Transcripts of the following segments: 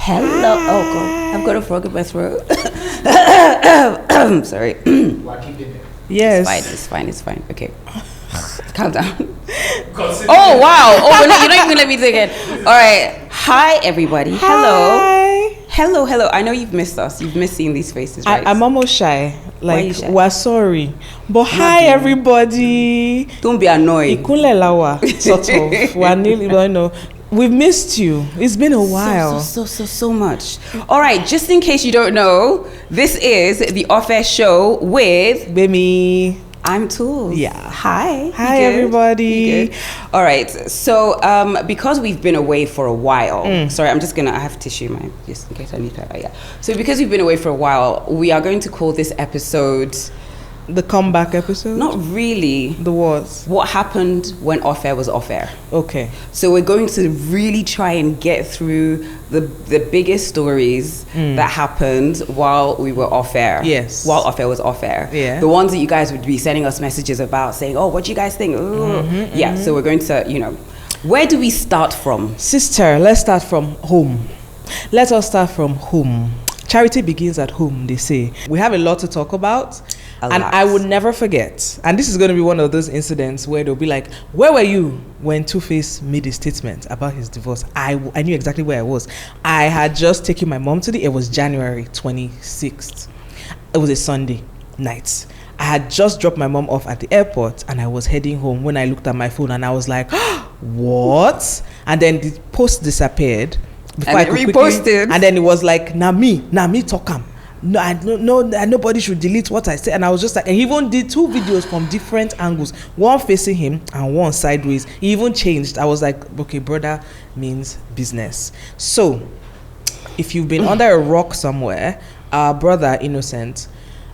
Hello. Oh God, I've got a frog in my throat. Sorry. Yes. It's fine. Okay. Calm down. Oh wow. Oh, you're not even gonna let me take it. All right. Hi everybody. Hello. I know you've missed us. You've missed seeing these faces, right? I'm almost shy. Like, shy? we're sorry. But hi, everybody. Don't be annoyed. Ikule lawa, sort of. We're nearly, we've missed you. It's been a while. So much. All right, just in case you don't know, this is the Off-Air Show with... Bemi. I'm Tools. Yeah. Hi, everybody. All right. So, because we've been away for a while, sorry, I have tissue, just in case I need that. Yeah. So, because we've been away for a while, we are going to call this episode the comeback episode. Not really. The what? What happened when Off-Air was off-air. Okay. So we're going to really try and get through the biggest stories that happened while we were off-air. Yes. While Off-Air was off-air. Yeah. The ones that you guys would be sending us messages about, saying, "Oh, what do you guys think?" Yeah. So we're going to, where do we start from? Sister, let's start from home. Let us start from home. Charity begins at home, they say. We have a lot to talk about. And I would never forget. And this is going to be one of those incidents where they'll be like, where were you when Two-Face made a statement about his divorce? I knew exactly where I was. I had just taken my mom to it was January 26th. It was a Sunday night. I had just dropped my mom off at the airport and I was heading home when I looked at my phone and I was like, what? And then the post disappeared. Before I reposted. And then it was like, na me talk am. No, nobody should delete what I said. And I was just like, and he even did 2 videos from different angles, one facing him and one sideways. He even changed. I was like, okay, brother means business. So if you've been under a rock somewhere, our brother Innocent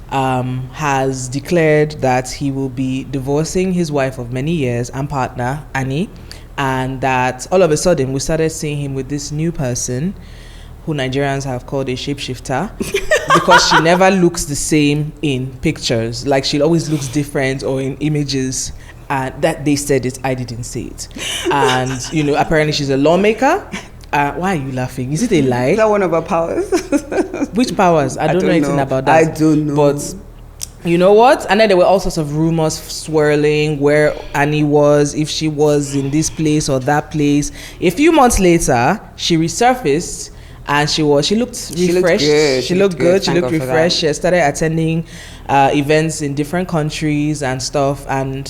has declared that he will be divorcing his wife of many years and partner Annie, and that all of a sudden we started seeing him with this new person who Nigerians have called a shapeshifter because she never looks the same in pictures. Like, she always looks different or in images. That they said it, I didn't say it. And, apparently she's a lawmaker. Why are you laughing? Is it a lie? Is that one of our powers? Which powers? I don't know anything about that. I don't know. But you know what? And then there were all sorts of rumors swirling where Annie was, if she was in this place or that place. A few months later, she resurfaced. And she looked refreshed. She looked good. She looked refreshed. She started attending events in different countries and stuff. And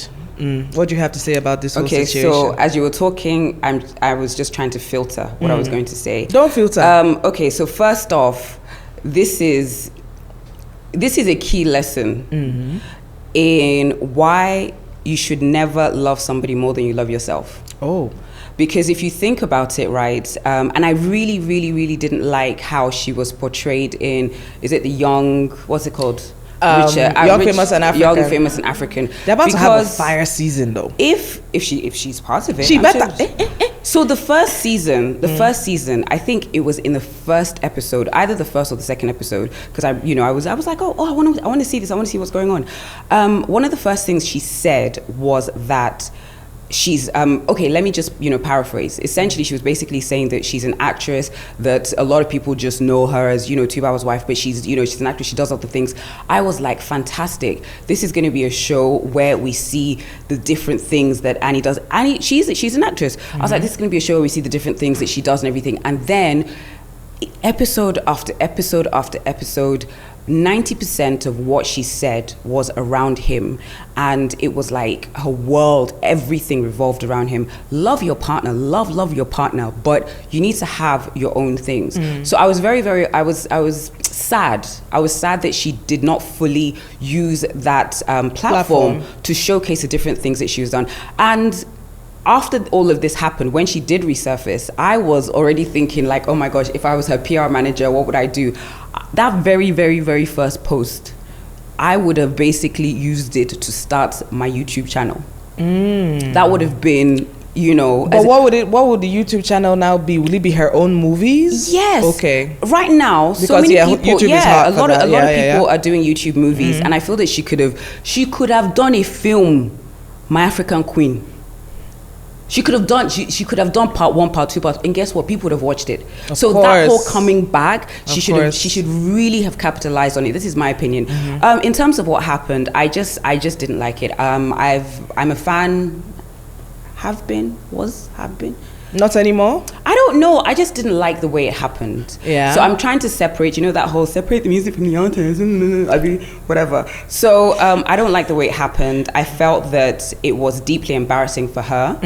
what do you have to say about this whole situation? So as you were talking, I was just trying to filter what I was going to say. Don't filter. Okay, so first off, this is a key lesson in why you should never love somebody more than you love yourself. Oh. Because if you think about it, right, and I really, really, really didn't like how she was portrayed in, is it the young, what's it called? Young, Famous and African. Young, Famous and African. They're about to have a fire season, though. If she's part of it. She better. So the first season, I think it was in the first episode, either the first or the second episode, because I was like, oh, I want to see this. I want to see what's going on. One of the first things she said was that she's okay, let me just paraphrase. Essentially, she was basically saying that she's an actress, that a lot of people just know her as Tuba's wife, but she's she's an actress, she does other things. I was like, fantastic, this is going to be a show where we see the different things that Annie does. Annie, she's an actress. I was like, this is going to be a show where we see the different things that she does and everything. And then episode after episode after episode, 90% of what she said was around him, and it was like her world, everything revolved around him. Love your partner, love your partner, but you need to have your own things. So I was I was sad. I was sad that she did not fully use that platform to showcase the different things that she was done. And after all of this happened, when she did resurface, I was already thinking like, oh my gosh, if I was her PR manager, what would I do? That very, very, very first post, I would have basically used it to start my YouTube channel. That would have been, But what would the YouTube channel now be? Will it be her own movies? Yes. Okay. Right now, because, so many people, YouTube is hard a lot of people are doing YouTube movies, and I feel that she could have done a film, My African Queen. She could have done. She could have done part 1, part 2, and guess what? People would have watched it. Of so course. that whole coming back, she course. should really have capitalized on it. This is my opinion. In terms of what happened, I just didn't like it. I'm a fan. Have been. Not anymore? I don't know. I just didn't like the way it happened. Yeah. So I'm trying to separate, that whole separate the music from the artist, whatever. So I don't like the way it happened. I felt that it was deeply embarrassing for her.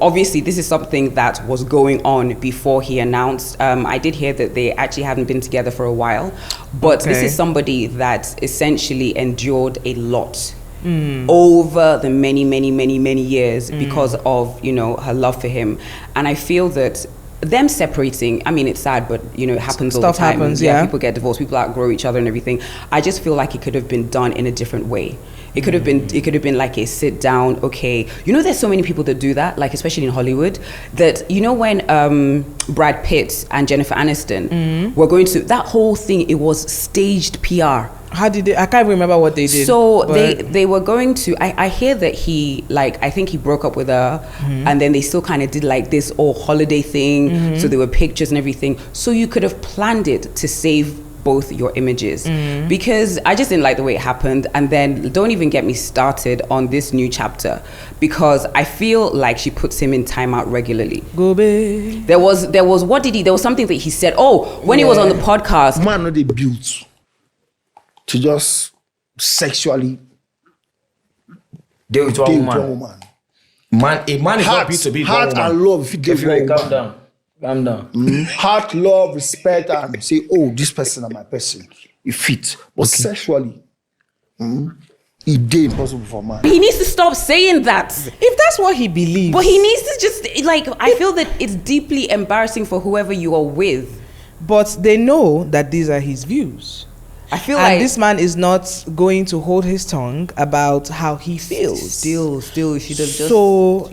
Obviously this is something that was going on before he announced. I did hear that they actually haven't been together for a while, but this is somebody that essentially endured a lot. Over the many years because of her love for him, and I feel that them separating, I mean, it's sad, but it happens all the time. Stuff happens, yeah. People get divorced, people outgrow each other and everything. I just feel like it could have been done in a different way. It could have been like a sit down, okay. There's so many people that do that, like especially in Hollywood, that when Brad Pitt and Jennifer Aniston were going to, that whole thing, it was staged PR. How did they? I can't remember what they did. So they were going to. I hear that he I think he broke up with her, and then they still kind of did like this holiday thing. So there were pictures and everything. So you could have planned it to save both your images, because I just didn't like the way it happened. And then don't even get me started on this new chapter, because I feel like she puts him in timeout regularly. Go babe. There was what did he? There was something that he said. When he was on the podcast. Man, not they built to just sexually deal with one woman. A man is not built to be heart one woman. and love. If you calm down. Heart, love, respect, and say, this person is my person. It fits. But sexually, it is impossible for man. He needs to stop saying that. If that's what he believes. But he needs to just, I feel that it's deeply embarrassing for whoever you are with. But they know that these are his views. I feel and like this man is not going to hold his tongue about how he feels. Still, you should have just, so,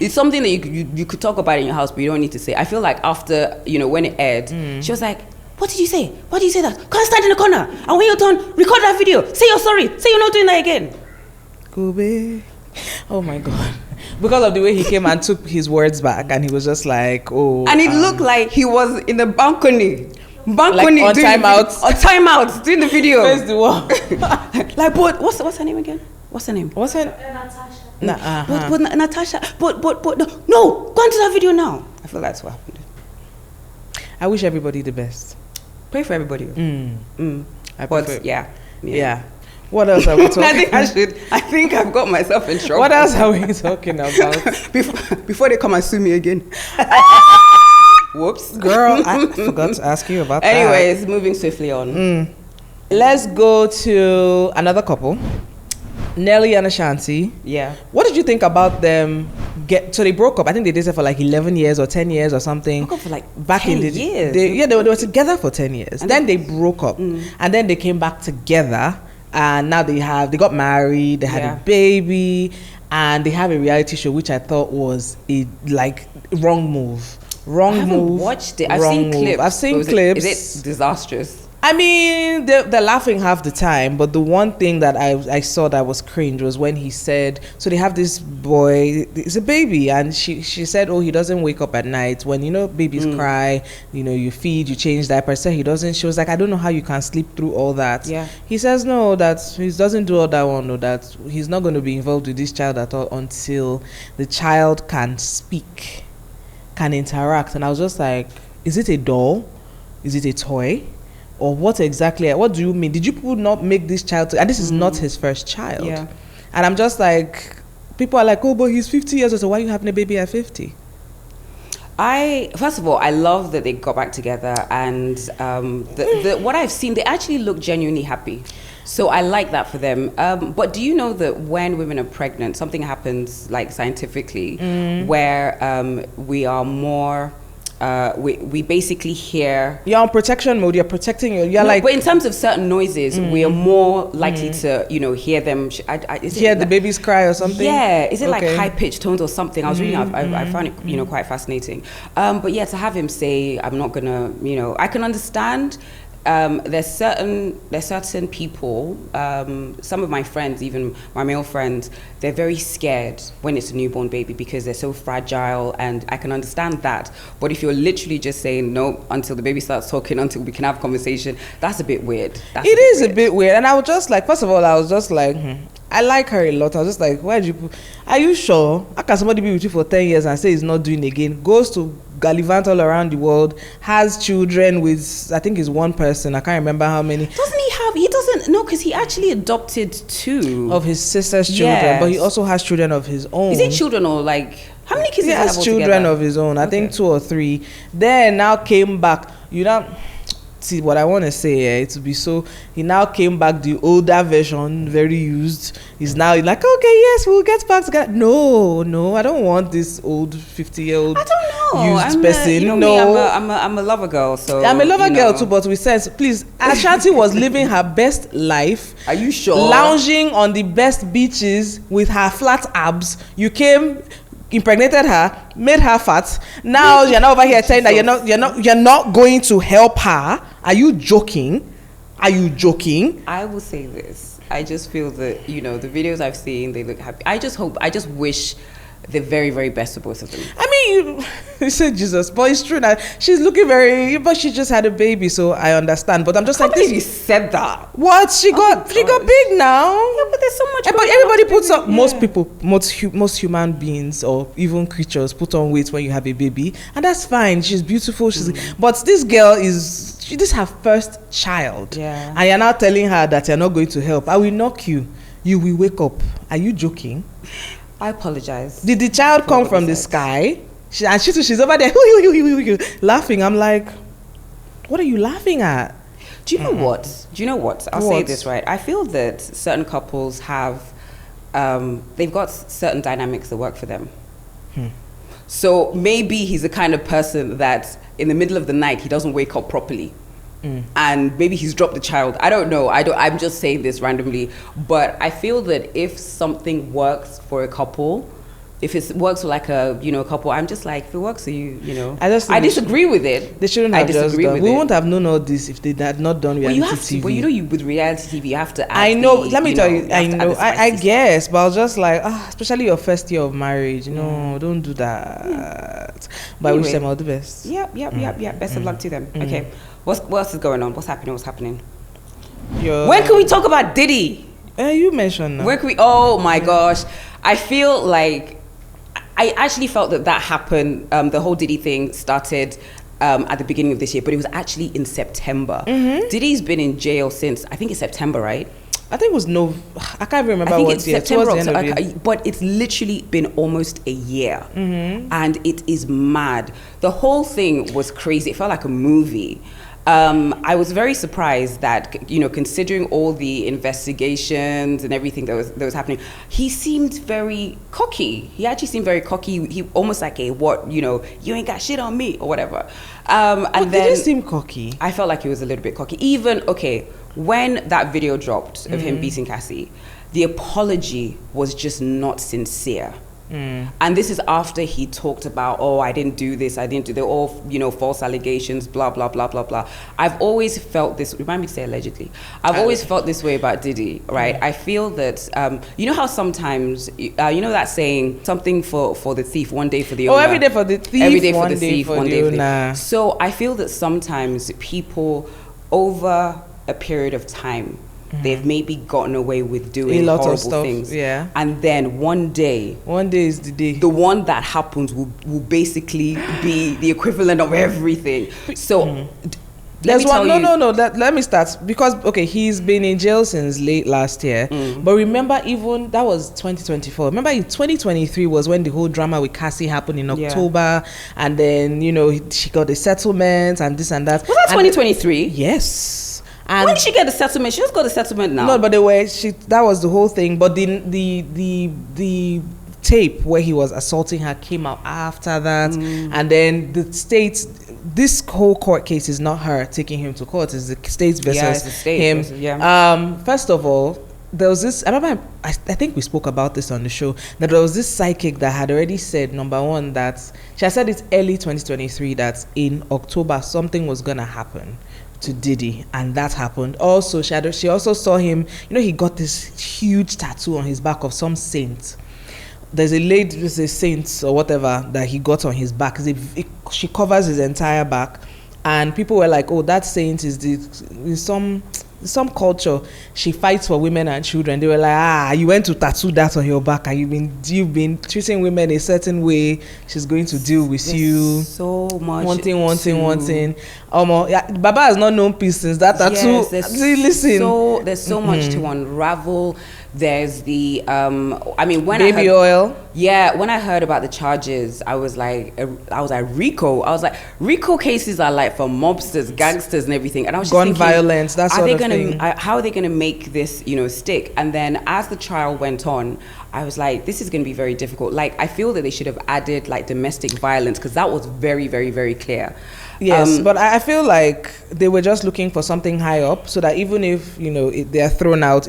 it's something that you could talk about in your house, but you don't need to say. I feel like after, when it aired, she was like, what did you say? Why did you say that? Can't stand in the corner. And when you're done, record that video. Say you're sorry. Say you're not doing that again. Kobe. Oh my God. Because of the way he came and took his words back, and he was just like, And it looked like he was in the balcony. Like on timeout doing the video. Face the wall. But what's her name again? What's her name? Natasha. But Natasha. But no, go into that video now. I feel that's what happened. I wish everybody the best. Pray for everybody. Yeah. What else are we talking? I think I've got myself in trouble. What else are we talking about? Before they come and sue me again. Whoops. Girl, I forgot to ask you about that. Anyways, moving swiftly on. Let's go to another couple. Nelly and Ashanti. Yeah. What did you think about them? So they broke up. I think they dated for like 11 years or 10 years or something. Broke up for like back 10 in the years. They were together for 10 years. And then they broke up. And then they came back together. And now they got married. They had a baby. And they have a reality show, which I thought was a wrong move. I haven't watched it. I've seen clips. Is it disastrous? I mean, they're laughing half the time, but the one thing that I saw that was cringe was when he said, so they have this boy, it's a baby, and she said, he doesn't wake up at night. When, babies cry, you feed, you change diapers. He doesn't. She was like, I don't know how you can sleep through all that. Yeah. He says, no, that he doesn't do all that one, no, that he's not going to be involved with this child at all until the child can speak, can interact. And I was just like, is it a doll? Is it a toy? Or what exactly? What do you mean? Did you people not make this child? And this is not his first child. Yeah. And I'm just like, people are like, but he's 50 years old, so why are you having a baby at 50? First of all, I love that they got back together, and what I've seen, they actually look genuinely happy. So I like that for them. But do you know that when women are pregnant, something happens scientifically where we are more... we basically hear... You're on protection mode, you're protecting you. But in terms of certain noises, we are more likely to, hear them. Hear the babies cry or something? Yeah. Is it like high-pitched tones or something? I was reading, I found it, quite fascinating. But yeah, to have him say, I'm not gonna, I can understand there's certain people, some of my friends, even my male friends, they're very scared when it's a newborn baby because they're so fragile, and I can understand that. But if you're literally just saying no until the baby starts talking, until we can have conversation, that's a bit weird. It is a bit weird. And I was just like, first of all, I was just like, I like her a lot. I was just like, why did you are you sure? How can somebody be with you for 10 years and say he's not doing again? Goes to gallivant all around the world, has children with, I think it's one person, I can't remember how many. He doesn't, no, because he actually adopted 2 of his sister's children, but he also has children of his own. Is it children or like, how many kids he has children together? of his own, I think 2 or 3. Then now came back, see what I want to say, it would be so, he now came back, the older version, very used. He's now like, okay, yes, we'll get back together. No, I don't want this old 50-year-old I don't know. used person. I'm a lover girl, so I'm a lover girl too, but with sense. Please, Ashanti was living her best life. Are you sure? Lounging on the best beaches with her flat abs. You came, impregnated her, made her fat. Now you're not over here saying that you're not going to help her. Are you joking? I will say this. I just feel that, the videos I've seen, they look happy. I just wish the very, very best for both of them. I mean, you said Jesus, but it's true that she's looking but she just had a baby, so I understand. But I'm just like, you said that. What? She got big now. Yeah, but there's so much. But everybody puts up. Most people, most human beings or even creatures put on weight when you have a baby, and that's fine. She's beautiful. But this girl this is her first child. Yeah. And you're now telling her that you're not going to help. I will knock you. You will wake up. Are you joking? I apologize. Did the child come from the sky? She's over there laughing. I'm like, what are you laughing at? Do you know what? I'll say this, right? I feel that certain couples have, they've got certain dynamics that work for them. So maybe he's the kind of person that in the middle of the night, he doesn't wake up properly. And maybe he's dropped the child. I don't know. I'm just saying this randomly. But I feel that if something works for a couple, if it works for like a couple, I'm just like, if it works for you, I disagree with it. They shouldn't have just done. We wouldn't have known all this if they had not done reality TV. But with reality TV, you have to. I know. Let me tell you. I know. I guess, but I was just like, especially your first year of marriage. Don't do that. But I wish them all the best. Yep. Best of luck to them. Okay. What else is going on? What's happening? When can we talk about Diddy? You mentioned that. When can we? Oh my gosh. I feel like I actually felt that happened. The whole Diddy thing started at the beginning of this year, but it was actually in September. Diddy's been in jail since, I think it's September, right? I think it was I can't remember what year. September, but it's literally been almost a year. And it is mad. The whole thing was crazy. It felt like a movie. I was very surprised that, considering all the investigations and everything that was happening, he seemed very cocky. He actually seemed very cocky. He almost like you ain't got shit on me or whatever. And then did he seem cocky? I felt like he was a little bit cocky. Even, when that video dropped of him beating Cassie, the apology was just not sincere. And this is after he talked about, I didn't do this, they're all, false allegations, blah, blah, blah, blah, blah. I've always felt this, remind me to say allegedly, I've always felt this way about Diddy, right? I feel that, how sometimes, that saying, something for the thief, one day for the owner. Every day for the thief, every day for one the thief, for one the day for the owner. So I feel that sometimes people, over a period of time, they've maybe gotten away with doing a lot horrible of stuff, things. yeah. And then one day is the day. The one that happens will basically be the equivalent of everything. So There's one. No. Let me start because he's been in jail since late last year. But remember, even that was 2024. Remember, in 2023 was when the whole drama with Cassie happened in October, and then she got the settlement and this and that. Was that 2023? Yes. And when did she get the settlement? She just got the settlement now. No, but that was the whole thing. But the tape where he was assaulting her came out after that, and then the states. This whole court case is not her taking him to court; it's the states versus him. First of all, there was this. I remember. I think we spoke about this on the show. That there was this psychic that had already said, number one, that she had said it's early 2023 that in October something was gonna happen to Diddy, and that happened. Also, she also saw him. He got this huge tattoo on his back of some saint. There's a saint or whatever that he got on his back. She covers his entire back, and people were like, "Oh, that saint is some culture. She fights for women and children." They were like, you went to tattoo that on your back, and you've been treating women a certain way. She's going to deal with you. So much wanting. Baba has not known peace since that tattoo. Yes, there's so much to unravel. There's the baby oil. Yeah, when I heard about the charges, I was like RICO. I was like, RICO cases are like for mobsters, gangsters, and everything. And I was just gun thinking, violence. That sort of thing. How are they gonna make this, stick? And then as the trial went on, I was like, this is gonna be very difficult. Like, I feel that they should have added like domestic violence, because that was very, very, very clear. Yes, but I feel like they were just looking for something high up, so that even if they are thrown out,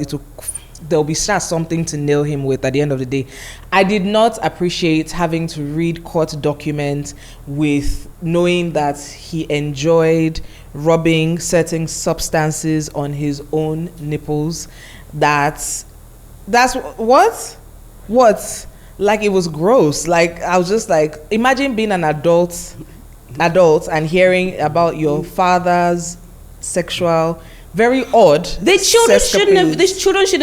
there'll be something to nail him with at the end of the day. I did not appreciate having to read court documents with knowing that he enjoyed rubbing certain substances on his own nipples. That's what? Like, it was gross. Like, I was just like, imagine being an adult and hearing about your father's sexual, very odd. These children shouldn't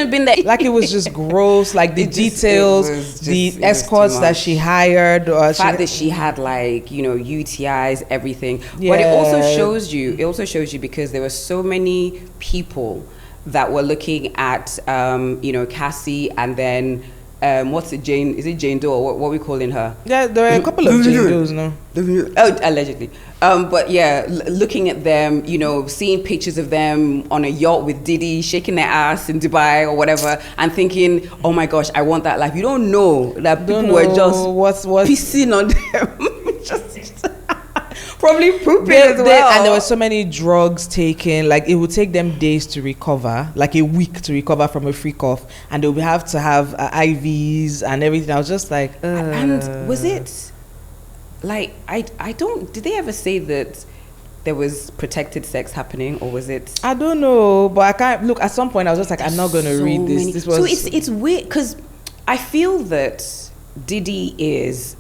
have been there. Like, it was just gross. Like, the details, the escorts that she hired, the fact that she had like UTIs, everything. Yeah. But it also shows you because there were so many people that were looking at Cassie, and then what's it, Jane? Is it Jane Doe? What are we calling her? Yeah, there are a couple of Jane Does, no? Oh, allegedly. But yeah, looking at them, seeing pictures of them on a yacht with Diddy, shaking their ass in Dubai or whatever, and thinking, oh my gosh, I want that life. You don't know that people were just pissing on them. just probably pooping as well. And there were so many drugs taken. Like, it would take them days to recover, like a week to recover from a freak off, and they would have to have IVs and everything. I was just like, And was it like, did they ever say that there was protected sex happening, or was it? I don't know, but I can't look. At some point, I was just like, I'm not going to read this. So it's weird, because I feel that Diddy is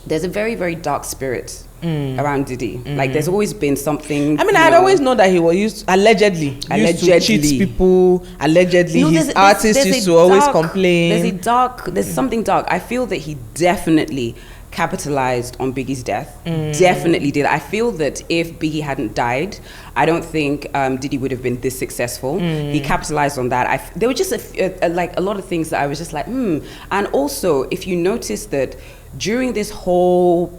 there's a very, very dark spirit around Diddy. Like, there's always been something. I mean, I'd always known that he was allegedly used to cheat people. Allegedly, his artists used to always complain. There's something dark. I feel that he definitely capitalized on Biggie's death. Definitely did. I feel that if Biggie hadn't died, I don't think Diddy would have been this successful. He capitalized on that. There were just a lot of things that I was just like, And also, if you notice that during this whole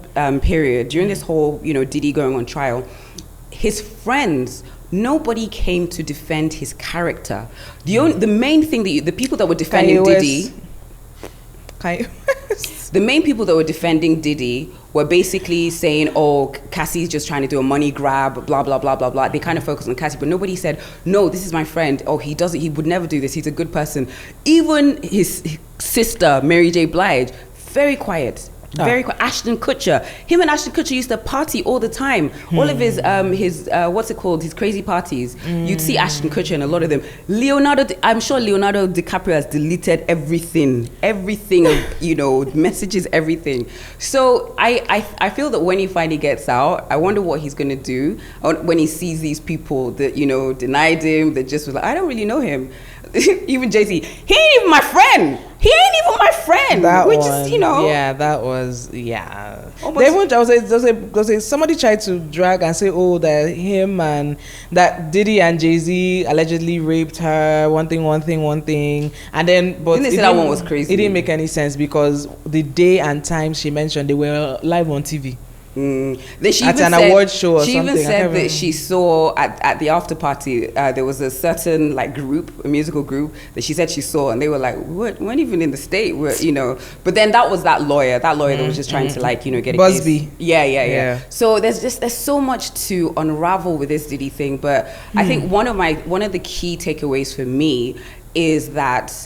period, during this whole, Diddy going on trial, his friends, nobody came to defend his character. The main thing that the people that were defending Diddy, the main people that were defending Diddy were basically saying, oh, Cassie's just trying to do a money grab, blah, blah, blah, blah, blah. They kind of focused on Cassie, but nobody said, no, this is my friend. Oh, he would never do this. He's a good person. Even his sister, Mary J. Blige, very quiet. Very quiet. Ashton Kutcher. Him and Ashton Kutcher used to party all the time. All of his his crazy parties. You'd see Ashton Kutcher in a lot of them. I'm sure Leonardo DiCaprio has deleted everything of, messages, everything. So I feel that when he finally gets out, I wonder what he's going to do when he sees these people that, denied him, that just was like, I don't really know him. Even Jay-Z, he ain't even my friend. Somebody tried to drag and say, oh, that him and that Diddy and Jay-Z allegedly raped her, one thing, and then, but didn't say that one was crazy. It didn't make any sense, because the day and time she mentioned, they were live on TV. Then she at an award show or something. She even said that she saw at the after party, there was a certain a musical group that she said she saw, and they were like, we weren't even in the state, but then that was that lawyer that was just trying to get Busby. Yeah. So there's so much to unravel with this Diddy thing, but I think one of the key takeaways for me is that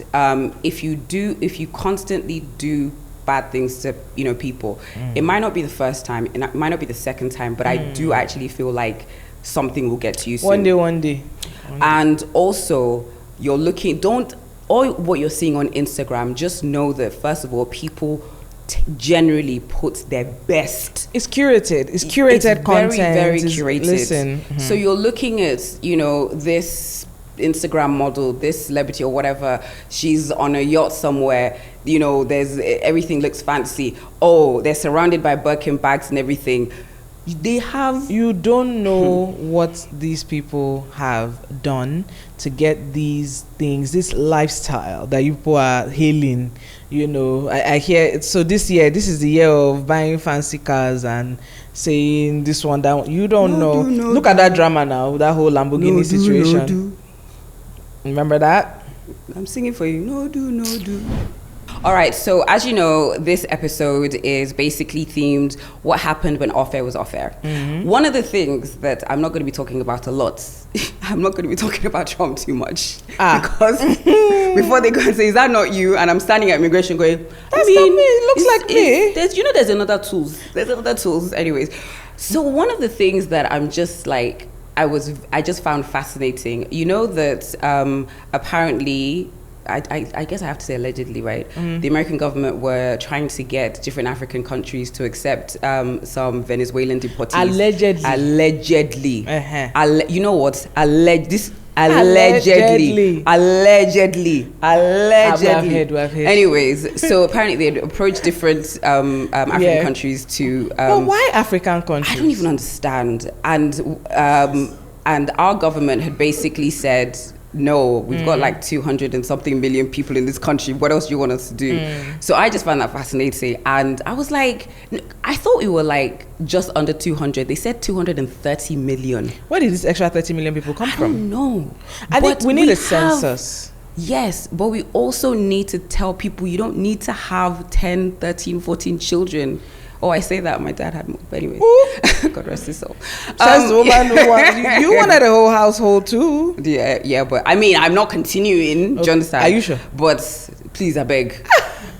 if you constantly do bad things to people, it might not be the first time, and it might not be the second time, but I do actually feel like something will get to you soon. One day. And also, you're looking, all what you're seeing on Instagram, just know that, first of all, people generally put their best. It's curated. It's curated content. Very, very curated. Listen. So you're looking at, this Instagram model, this celebrity or whatever, she's on a yacht somewhere, there's everything looks fancy. Oh, they're surrounded by Birkin bags and everything. You don't know what these people have done to get these things, this lifestyle that you people are hailing. I hear it. So this is the year of buying fancy cars and saying this one, that one. You don't know. Look at that drama now, that whole Lamborghini situation. Remember that? I'm singing for you. No do. All right, so as you know, this episode is basically themed what happened when off-air was off-air. Mm-hmm. One of the things that I'm not going to be talking about a lot, I'm not going to be talking about Trump too much. Because before they go and say, is that not you? And I'm standing at immigration going, That's not me. It looks like me. There's another tools. There's other tools. Anyways, so one of the things that I'm just like, I just found fascinating, that apparently, I guess I have to say allegedly, right? The American government were trying to get different African countries to accept some Venezuelan deportees. Allegedly. You know what? Allegedly. I've heard. Anyways, so apparently they had approached different African countries to. But why African countries? I don't even understand. And our government had basically said, no, we've got like 200 and something million people in this country. What else do you want us to do? So I just found that fascinating. And I was like, I thought we were like just under 200. They said 230 million. Where did this extra 30 million people come from? I don't know. I think we need a census. Yes, but we also need to tell people you don't need to have 10, 13, 14 children. Oh, I say that my dad had more, but anyways, God rest his soul. Says the woman who you wanted a whole household too. Yeah, but I mean, I'm not continuing. Do you understand? Are you sure? But please, I beg.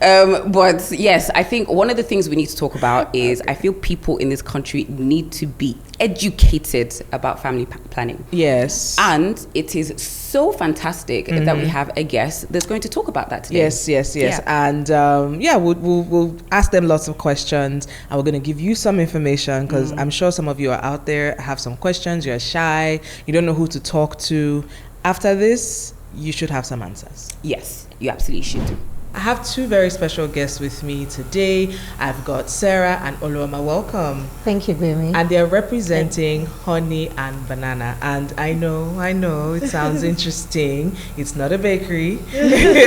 But yes, I think one of the things we need to talk about is I feel people in this country need to be educated about family planning. Yes. And it is so fantastic that we have a guest that's going to talk about that today. Yes. Yeah. And we'll ask them lots of questions, and we're going to give you some information because I'm sure some of you are out there, have some questions, you're shy, you don't know who to talk to. After this, you should have some answers. Yes, you absolutely should. I have two very special guests with me today. I've got Sarah and Oluoma. Welcome. Thank you, Bimi. And they're representing Honey and Banana. And I know, it sounds interesting. It's not a bakery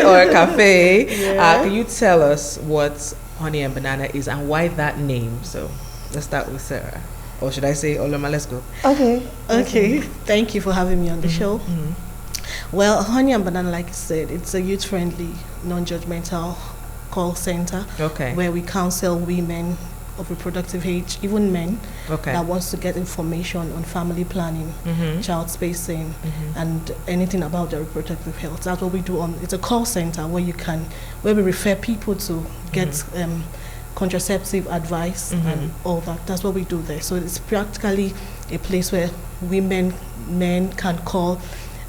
or a cafe. Yeah. Can you tell us what Honey and Banana is and why that name? So let's start with Sarah. Or should I say Oluoma? Let's go. Okay. Thank you for having me on the show. Well, Honey and Banana, like I said, it's a youth-friendly, non-judgmental call center where we counsel women of reproductive age, even men, that wants to get information on family planning, child spacing, and anything about their reproductive health. That's what we do. It's a call center where we refer people to get contraceptive advice and all that. That's what we do there. So it's practically a place where men can call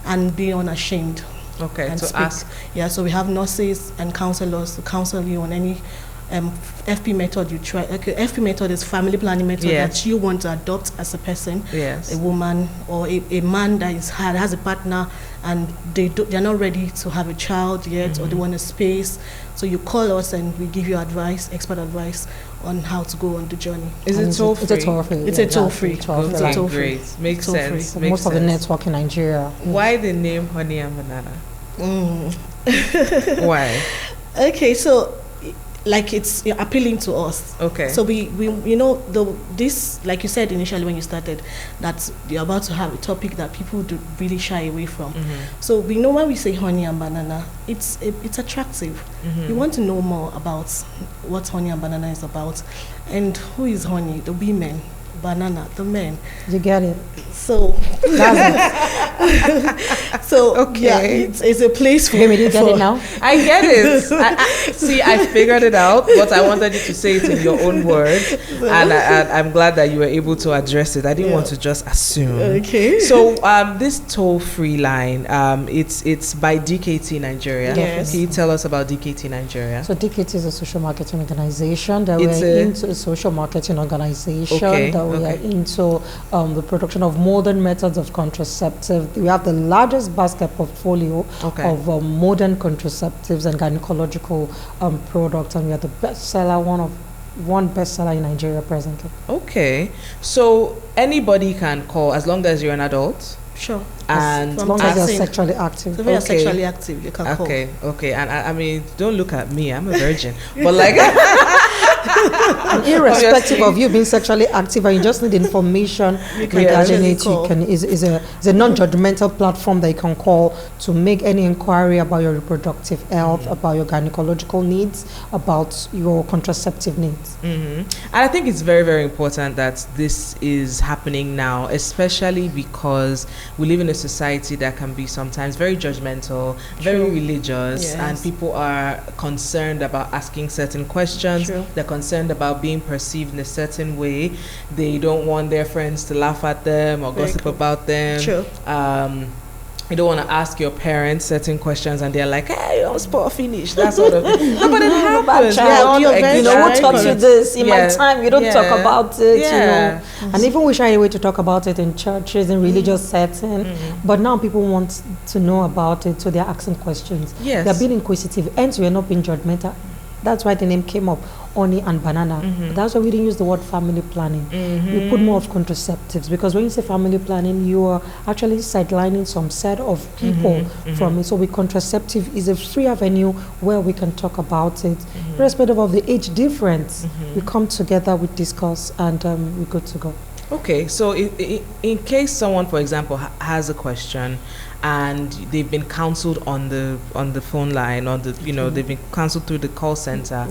and be unashamed. And to speak. ask. Yeah, so we have nurses and counselors to counsel you on any FP method you try. FP method is family planning method that you want to adopt as a person, a woman or a man that has a partner and they're not ready to have a child yet or they want a space. So you call us and we give you expert advice on how to go on the journey. Is it toll free? It's a toll free. It's a toll free. Great. Makes sense. Most of the network in Nigeria. Why the name Honey and Banana? Why? Okay, so like it's appealing to us. So we this, like you said initially when you started, that you're about to have a topic that people do really shy away from. So we know when we say Honey and Banana, it's attractive. You want to know more about what Honey and Banana is about, and who is Honey? The women banana, the men. You get it? So so Okay. yeah, it's a place for Maybe you get it now? I get it. See, I figured it out, but I wanted you to say it in your own words, and I'm glad that you were able to address it. I didn't want to just assume. Okay. So this toll-free line, it's by DKT Nigeria. Yes. Can you tell us about DKT Nigeria? So DKT is a social marketing organization that It's we're into. A social marketing organization that we are into the production of modern methods of contraceptive. We have the largest basket portfolio of modern contraceptives and gynecological products, and we are the bestseller, one bestseller in Nigeria presently. Okay, so anybody can call as long as you're an adult. Sure. And as long as you're sexually active. So if you're sexually active, you can call. Okay. And I mean, don't look at me. I'm a virgin. But like... irrespective of you being sexually active and you just need information regarding it, you can is a non-judgmental platform that you can call to make any inquiry about your reproductive health, about your gynecological needs, about your contraceptive needs. And I think it's very, very important that this is happening now, especially because we live in a society that can be sometimes very judgmental, very religious, and people are concerned about asking certain questions. They're concerned about being perceived in a certain way. They don't want their friends to laugh at them or gossip about them. You don't want to ask your parents certain questions and they're like, hey, I'm sport finish, that sort of thing. No, but it happens. You know, who taught you this? In my time, you don't talk about it, you know. And even we shy away to talk about it in churches, in religious setting. But now people want to know about it, so they're asking questions. They're being inquisitive, hence we're not being judgmental. That's why the name came up, honey and banana. That's why we didn't use the word family planning. We put more of contraceptives, because when you say family planning, you are actually sidelining some set of people from it. So with contraceptive is a free avenue where we can talk about it, irrespective of the age difference. We come together, we discuss, and we're good to go. Okay, so in case someone, for example, has a question and they've been counseled on the phone line, or they've been counseled through the call center,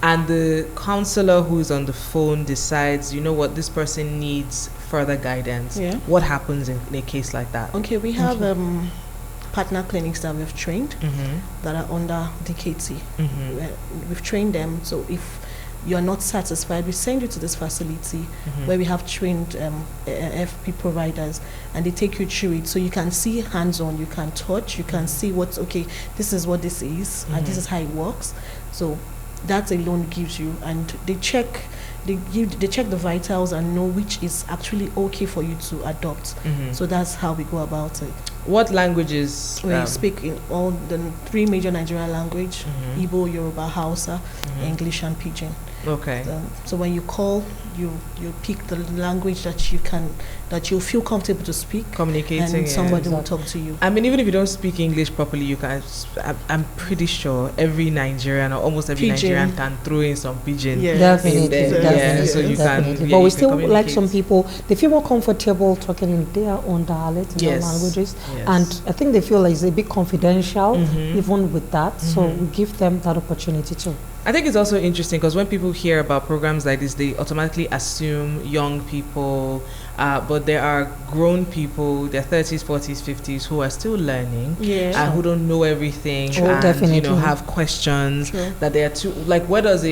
and the counselor who is on the phone decides, you know what, this person needs further guidance. What happens in a case like that? Okay, we have partner clinics that we've trained that are under DKT. We've trained them, so if you are not satisfied, we send you to this facility where we have trained FP providers, and they take you through it, so you can see hands-on, you can touch, you can see what's this is what this is, and this is how it works. So that alone gives you, and they check the vitals and know which is actually okay for you to adopt. So that's how we go about it. What languages? We speak in all the 3 major Nigerian language: Igbo, Yoruba, Hausa, English, and Pidgin. Okay. So when you call, you pick the language that you feel comfortable to speak, communicating, and somebody will talk to you. I mean, even if you don't speak English properly, you can. I'm pretty sure every Nigerian, or almost every Nigerian, can throw in some pidgin. Definitely. So you can. But we still like some people. They feel more comfortable talking in their own dialect, in their languages, and I think they feel like it's a bit confidential, even with that. So we give them that opportunity too. I think it's also interesting because when people hear about programs like this, they automatically assume young people, but there are grown people, their 30s, 40s, 50s, who are still learning and who don't know everything, and have questions that they are too. Like, where does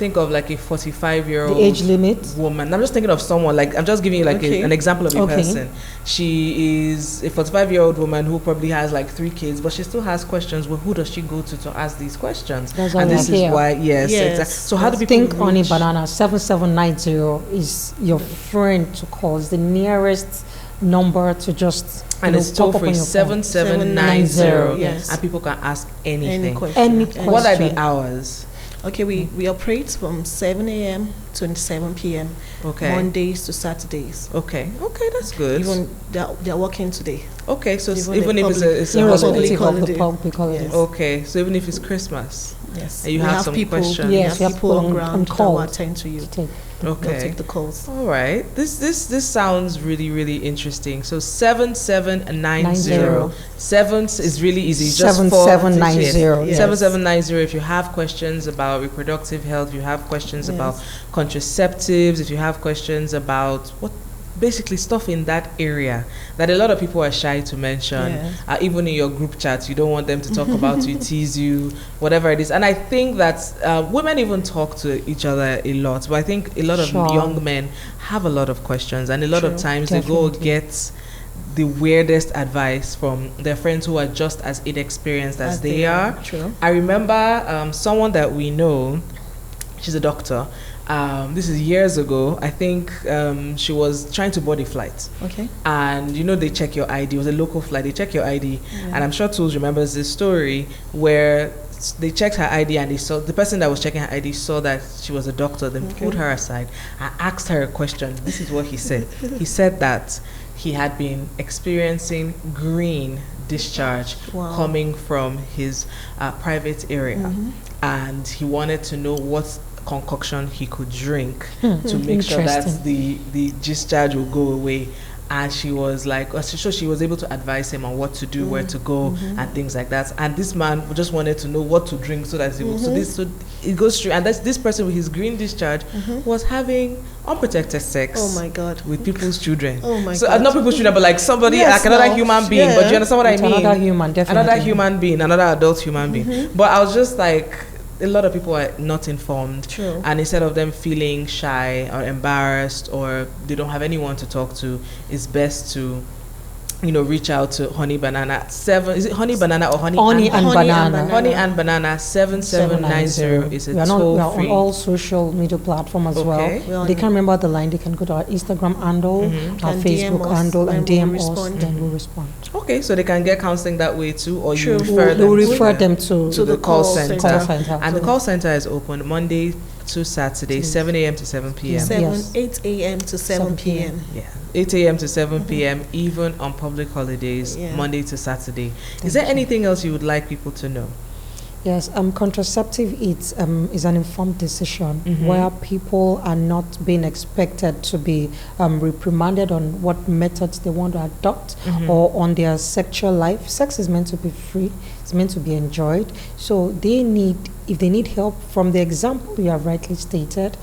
think of like a 45-year-old age limit woman? I'm just thinking of someone, like, I'm just giving you like an example of a person. She is a 45-year-old woman who probably has like 3 kids, but she still has questions. Well, who does she go to ask these questions? That's and this is why, exactly. So how do people think Honey Banana 7790 is your friend to call? It's the nearest number to just, and it's toll free, 7790. And people can ask anything. Any question. What are the hours? Okay, we operate from 7 a.m. to 7 p.m. Mondays to Saturdays. Okay, that's good. Even they're working today. Okay, so even if it's a public holiday. Okay, so even if it's Christmas. Yes. And you have some people, questions. Yes, we have people on ground that will attend to you. They'll take the calls. All right. This sounds really, really interesting. So 7790. 7 is really easy. Just 7790. 7790. If you have questions about reproductive health, you have questions about contraceptives, if you have questions about what basically stuff in that area that a lot of people are shy to mention, even in your group chat, you don't want them to talk about you, tease you, whatever it is. And I think that women even talk to each other a lot, but I think a lot of young men have a lot of questions, and a lot of times they go get the weirdest advice from their friends who are just as inexperienced as they are. True. I remember someone that we know, she's a doctor. This is years ago. I think she was trying to board a flight. Okay. And they check your ID. It was a local flight. They check your ID. And I'm sure Tools remembers this story where they checked her ID and they saw the person that was checking her ID saw that she was a doctor. Then pulled her aside and asked her a question. This is what he said. He said that he had been experiencing green discharge coming from his private area, and he wanted to know what concoction he could drink to make sure that the discharge will go away. And she was like, so she was able to advise him on what to do, where to go, and things like that. And this man just wanted to know what to drink so that he would, so it goes through. And this person with his green discharge was having unprotected sex. Oh my God. With people's children. Oh my God. God. Not people's children, but like somebody, like another human being. But do you understand what I mean? Another human, definitely. Another human being, another adult human being. But I was just like, a lot of people are not informed. True. And instead of them feeling shy or embarrassed or they don't have anyone to talk to, it's best to reach out to Honey Banana. Is it Honey Banana or Honey and Banana? Honey and Banana 7790 is a toll free. We are on all social media platforms as well. They can remember the line. They can go to our Instagram handle, our Facebook handle, and DM us. Then we'll respond. Okay, so they can get counseling that way too, or you refer them to the call center. And the too. call center is open Monday to Saturday, 7 a.m. to 7 p.m. 8 a.m. to 7 p.m. Yeah, 8 a.m. to 7 p.m. even on public holidays, Monday to Saturday. Is there anything else you would like people to know? Yes, contraceptive is an informed decision where people are not being expected to be reprimanded on what methods they want to adopt or on their sexual life. Sex is meant to be free. It's meant to be enjoyed. So if they need help, from the example you have rightly stated,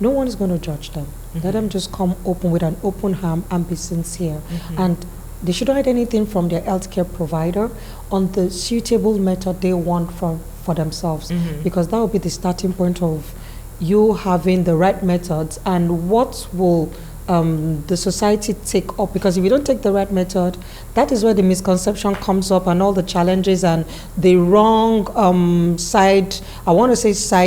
no one is going to judge them. Let them just come open with an open arm and be sincere. And they shouldn't hide anything from their healthcare provider on the suitable method they want for themselves, because that will be the starting point of you having the right methods and what will the society take up. Because if you don't take the right method, that is where the misconception comes up and all the challenges and the wrong side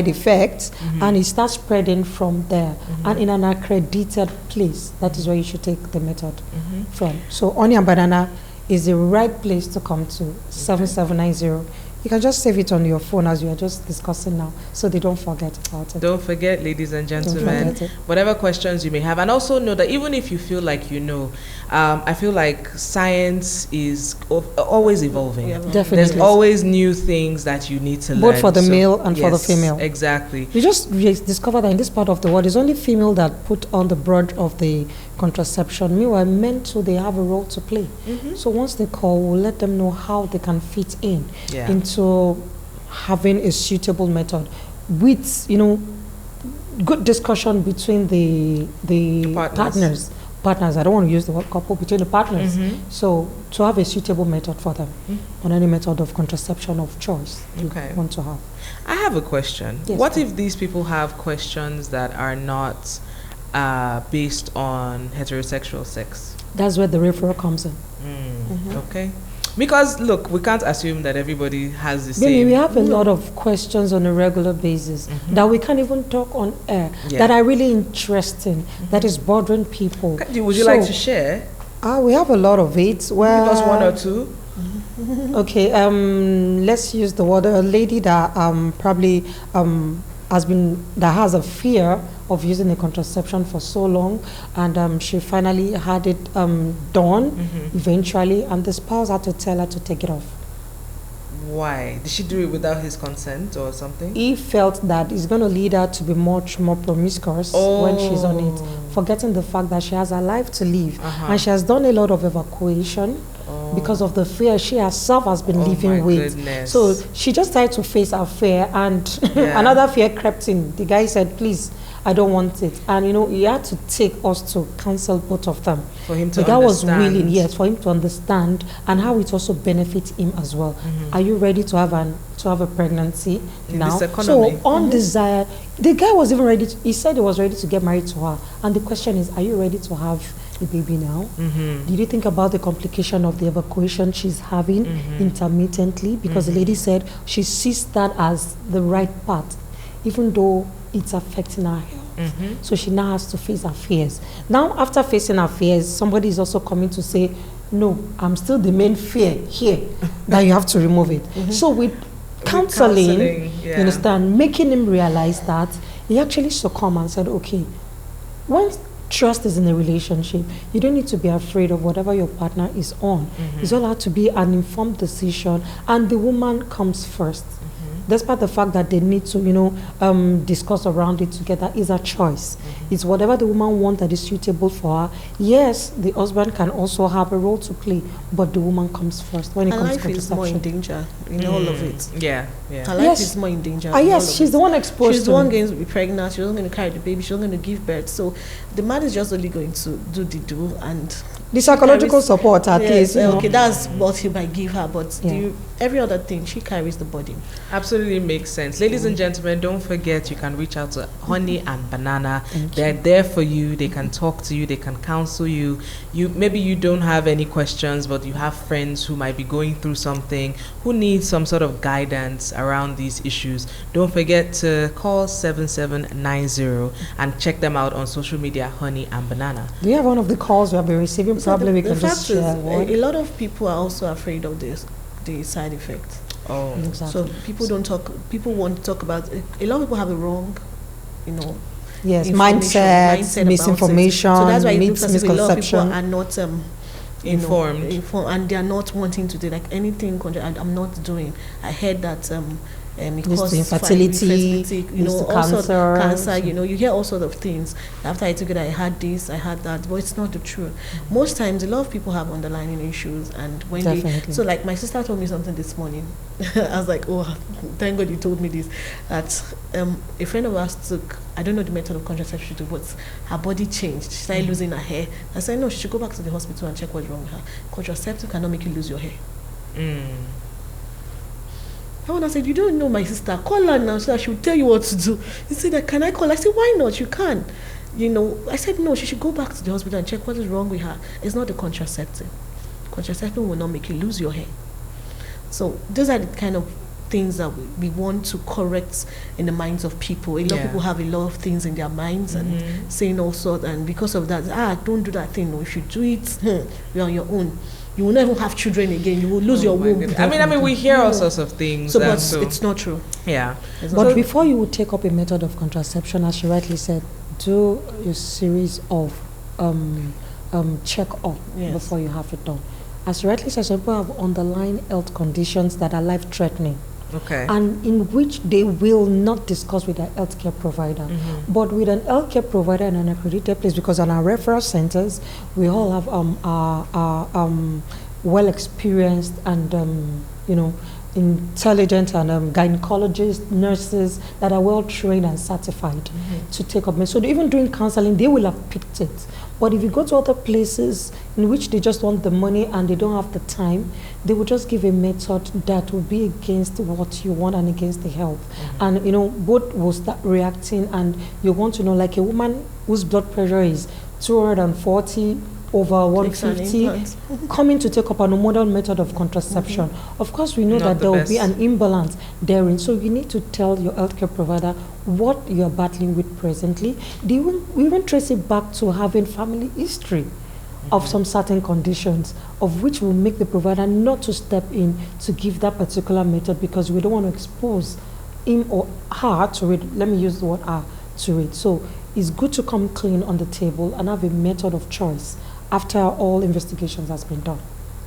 effects, and it starts spreading from there. And in an accredited place, that is where you should take the method from. So Honey and Banana is the right place to come to, 7790. You can just save it on your phone as you are just discussing now, so they don't forget about it. Don't forget, ladies and gentlemen, whatever questions you may have. And also know that even if you feel like I feel like science is always evolving. Definitely. There's always new things that you need to learn. Both for the male and for the female. Exactly. You just discover that in this part of the world, it's only female that put on the brunt of the contraception. Meanwhile, men too, they have a role to play. So once they call, we'll let them know how they can fit into having a suitable method with good discussion between the partners. I don't want to use the word couple, between the partners. So to have a suitable method for them on any method of contraception of choice you want to have. I have a question. Yes, what if these people have questions that are not based on heterosexual sex? That's where the referral comes in. Okay. Because look, we can't assume that everybody has the same. We have a lot of questions on a regular basis that we can't even talk on air that are really interesting, that is bothering people. Would you like to share? We have a lot of it. Where give us one or two. Okay, let's use the word. A lady that probably has a fear of using a contraception for so long, and she finally had it done eventually, and the spouse had to tell her to take it off. Why? Did she do it without his consent or something? He felt that it's going to lead her to be much more promiscuous when she's on it, forgetting the fact that she has a life to live, and she has done a lot of evacuation because of the fear she herself has been living with. So she just tried to face her fear, and another fear crept in. The guy said, please, I don't want it. And he had to take us to counsel both of them. For him to the guy understand. was willing, yes, for him to understand and how it also benefits him as well. Are you ready to have a pregnancy in now? this economy? So undesired. The guy was even ready. He said he was ready to get married to her. And the question is, are you ready to have a baby now? Did you think about the complication of the evacuation she's having intermittently? Because the lady said she sees that as the right path, even though it's affecting her health. So she now has to face her fears. Now, after facing her fears, somebody is also coming to say, no, I'm still the main fear here, that you have to remove it. So with counseling, you understand, making him realize that, he actually succumbed and said, okay, when trust is in a relationship, you don't need to be afraid of whatever your partner is on. It's all out to be an informed decision, and the woman comes first. Despite the fact that they need to, discuss around it together, is a choice. It's whatever the woman wants that is suitable for her. Yes, the husband can also have a role to play, but the woman comes first when it comes to contraception. Her life is more in danger in all of it. Her life is more in danger. Yes, she's the one exposed. She's the one going to be pregnant. She's not going to carry the baby. She's not going to give birth. So the man is just only going to do the do and the psychological support at least. Okay, that's what he might give her, but every other thing, she carries the body. Absolutely makes sense. Ladies and gentlemen, don't forget you can reach out to Honey and Banana. They're there for you. They can talk to you. They can counsel you. Maybe you don't have any questions, but you have friends who might be going through something, who need some sort of guidance around these issues. Don't forget to call 7790 and check them out on social media, Honey and Banana. Do you have one of the calls we have been receiving? Probably we can just share. A lot of people are also afraid of the side effects. Oh, exactly. So people don't talk. People want to talk about. A lot of people have the wrong, mindset, misinformation. So that's why misconception. A lot of people are not informed, and they are not wanting to do like anything. I'm not doing. I heard that. It causes infertility, cancer. You hear all sorts of things. After I took it, I had this, I had that, but it's not the truth. Most times, a lot of people have underlying issues, and when so like my sister told me something this morning. I was like, oh, thank God you told me this. That a friend of ours took, I don't know the method of contraception she took, but her body changed. She started losing her hair. I said, no, she should go back to the hospital and check what's wrong with her. Contraceptive cannot make you lose your hair. And I said, you don't know my sister. Call her now so that she will tell you what to do. He said, can I call? I said, why not? You can. I said, no, she should go back to the hospital and check what is wrong with her. It's not the contraceptive. Contraceptive will not make you lose your hair. So those are the kind of things that we want to correct in the minds of people. A lot of people have a lot of things in their minds and saying all sorts. And because of that, don't do that thing. No, if you do it, you're on your own. You will never have children again. You will lose your womb. I mean, we hear all sorts of things. But it's not true. Yeah. But before you would take up a method of contraception, as you rightly said, do a series of check-up before you have it done. As you rightly said, some people have underlying health conditions that are life-threatening. Okay. And in which they will not discuss with their healthcare provider. But with an healthcare provider in an accredited place, because on our referral centers, we all have well-experienced and, intelligent and gynecologists, nurses that are well-trained and certified to take up. So even doing counseling, they will have picked it. But if you go to other places in which they just want the money and they don't have the time, they will just give a method that will be against what you want and against the health. And, both will start reacting, and you want to know, like a woman whose blood pressure is 240 over 150, coming to take up a hormonal method of contraception. Of course, we know that there will be an imbalance therein. So you need to tell your healthcare provider what you are battling with presently. We even trace it back to having family history of some certain conditions, of which will make the provider not to step in to give that particular method, because we don't want to expose him or her to it. Let me use the word her to it. So it's good to come clean on the table and have a method of choice after all investigations has been done.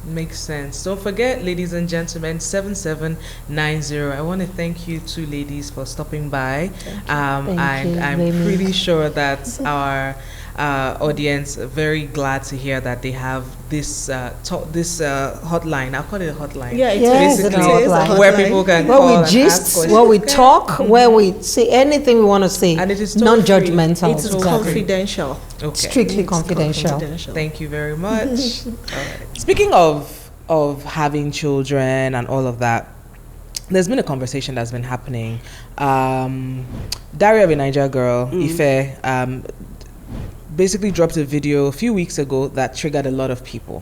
Makes sense. Don't forget, ladies and gentlemen, 7790. I want to thank you two ladies for stopping by. I'm pretty sure that audience very glad to hear that they have this hotline. I'll call it a hotline. Yeah, basically it is a hotline. where people can where call we gist, and where we talk, where we say anything we want to say, and it is non-judgmental. It is confidential. Okay. Strictly confidential. Thank you very much. All right. Speaking of having children and all of that, there's been a conversation that's been happening. Diary of a Niger Girl, Ife, basically dropped a video a few weeks ago that triggered a lot of people,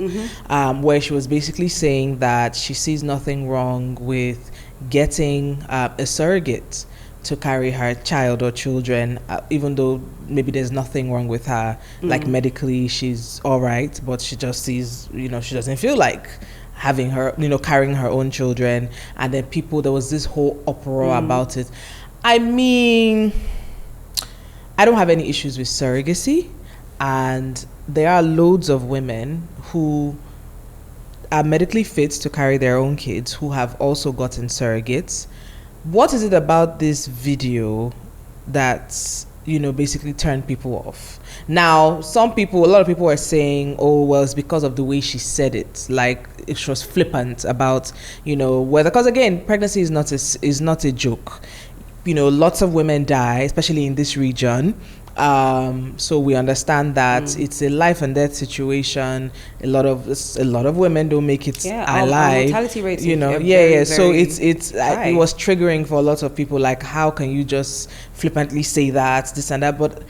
where she was basically saying that she sees nothing wrong with getting a surrogate to carry her child or children, even though maybe there's nothing wrong with her, like medically she's all right, but she just sees, she doesn't feel like having her, carrying her own children. And then there was this whole uproar about it. I mean, I don't have any issues with surrogacy, and there are loads of women who are medically fit to carry their own kids who have also gotten surrogates. What is it about this video that, basically turned people off? Now, a lot of people are saying, oh, well, it's because of the way she said it. Like, it was flippant about, whether, because again, pregnancy is not a joke. Lots of women die, especially in this region. So we understand that it's a life and death situation. A lot of women don't make it alive. Our mortality rates, So it was triggering for a lot of people. Like, how can you just flippantly say that, this and that? But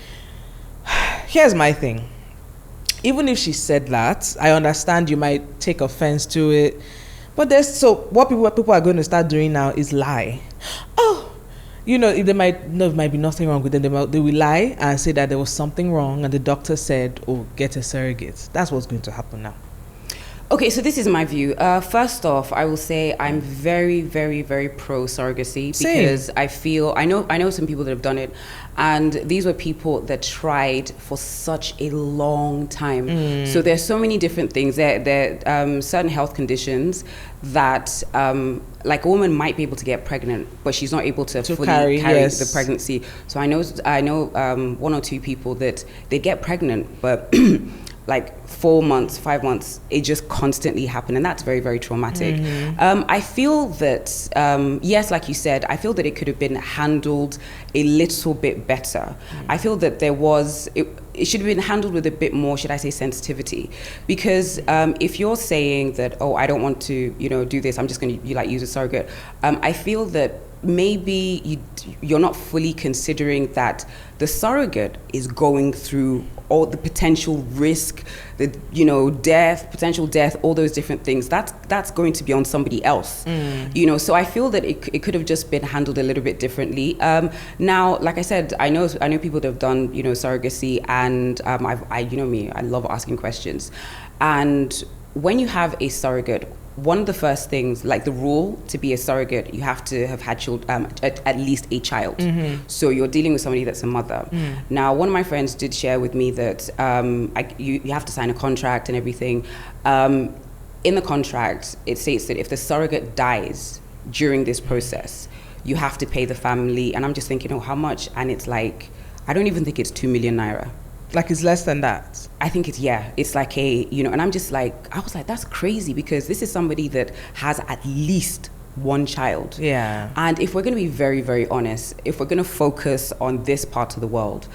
here's my thing. Even if she said that, I understand you might take offense to it. But what people are going to start doing now is lie. Oh, if there might be nothing wrong with them, they will lie and say that there was something wrong and the doctor said, oh, get a surrogate. That's what's going to happen now. Okay, so this is my view. First off, I will say I'm very, very, very pro surrogacy because I know some people that have done it, and these were people that tried for such a long time. So there's so many different things. There are certain health conditions that like a woman might be able to get pregnant, but she's not able to fully carry the pregnancy. So I know one or two people that they get pregnant, but like 4 months, 5 months, it just constantly happened, and that's very, very traumatic. I feel that yes, like you said, I feel that it could have been handled a little bit better. I feel that it should have been handled with a bit more, should I say, sensitivity, because if you're saying that, oh, I don't want to do this, I'm just going to use a surrogate, I feel that maybe you're not fully considering that the surrogate is going through all the potential risk, the potential death, all those different things. That's going to be on somebody else. So I feel that it could have just been handled a little bit differently. Now, like I said, I know people that have done surrogacy, and I love asking questions. And when you have a surrogate, one of the first things, like the rule to be a surrogate, you have to have had at least a child. So you're dealing with somebody that's a mother. Now, one of my friends did share with me that you have to sign a contract and everything. In the contract, it states that if the surrogate dies during this process, you have to pay the family. And I'm just thinking, oh, how much? And it's like, I don't even think it's 2 million naira. Like, it's less than that. I think it's like and I'm just like, I was like, that's crazy, because this is somebody that has at least one child. Yeah. And if we're going to be very, very honest, if we're going to focus on this part of the world,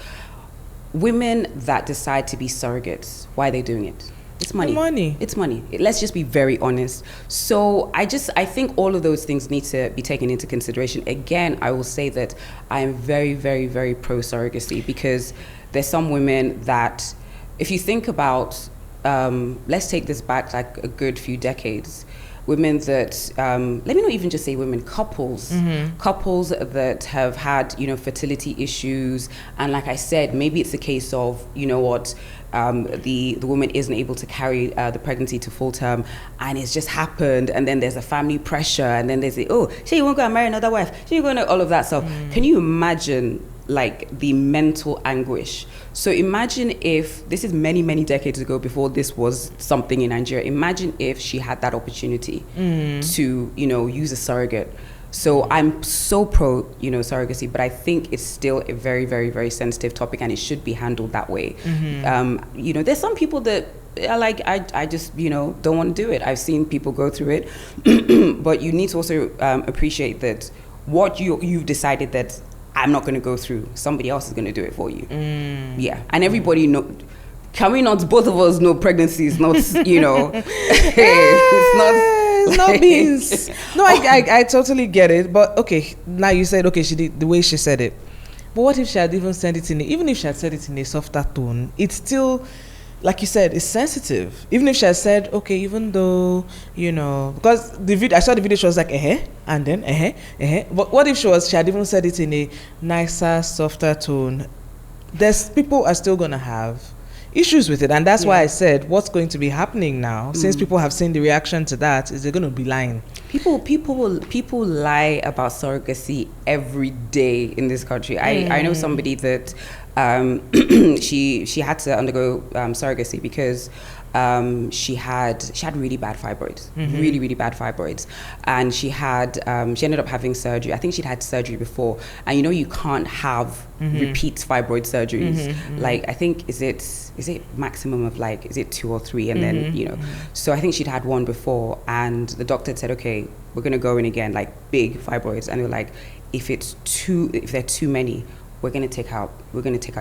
women that decide to be surrogates, why are they doing it? It's money. It's money. Let's just be very honest. So I think all of those things need to be taken into consideration. Again, I will say that I am very, very, very pro surrogacy, because there's some women that, if you think about, let's take this back like a good few decades, women that, let me not even just say women, couples that have had, fertility issues. And like I said, maybe it's a case of, the woman isn't able to carry the pregnancy to full term, and it's just happened, and then there's a family pressure, and then there's you won't go and marry another wife, you're going to all of that stuff. Can you imagine like the mental anguish? So imagine if, this is many, many decades ago, before this was something in Nigeria, imagine if she had that opportunity to, use a surrogate. So I'm so pro, surrogacy, but I think it's still a very, very, very sensitive topic, and it should be handled that way. There's some people that are like, I just, don't want to do it. I've seen people go through it, but you need to also appreciate that what you've decided that I'm not going to go through, somebody else is going to do it for you. Yeah, and everybody know. Can we not, both of us know pregnancy is not, it's not beans. No, I totally get it. But okay, now you said, okay, she did the way she said it. But what if she had even said it even if she had said it in a softer tone, it's still, like you said, it's sensitive. Even if she had said, okay, even though, because I saw the video, she was like, and then, But what if she had even said it in a nicer, softer tone? People are still going to have issues with it, and that's why I said what's going to be happening now, since people have seen the reaction to that, is they're going to be lying. People lie about surrogacy every day in this country. I know somebody that she had to undergo surrogacy because she had really bad fibroids, really, really bad fibroids, and she ended up having surgery. I think she'd had surgery before, and you can't have repeat fibroid surgeries. Like, I think is it maximum of is it 2 or 3, and then so I think she'd had one before, and the doctor said, okay, we're gonna go in again, like big fibroids, and they're like, if they're too many, we're going to take out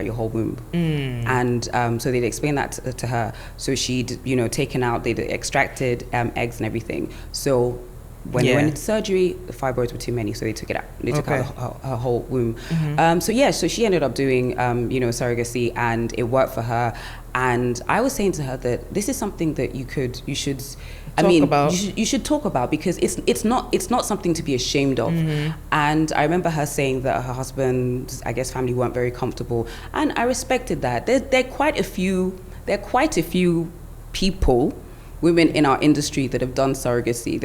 your whole womb. And so they'd explained that to her. So she'd taken out, they'd extracted eggs and everything. So when they went into surgery, the fibroids were too many, so they took it out. They took out her whole womb. So she ended up doing surrogacy, and it worked for her. And I was saying to her that this is something that you should talk about, because it's not something to be ashamed of. And I remember her saying that her husband's, I guess, family weren't very comfortable, and I respected that. There are quite a few people, women in our industry, that have done surrogacy.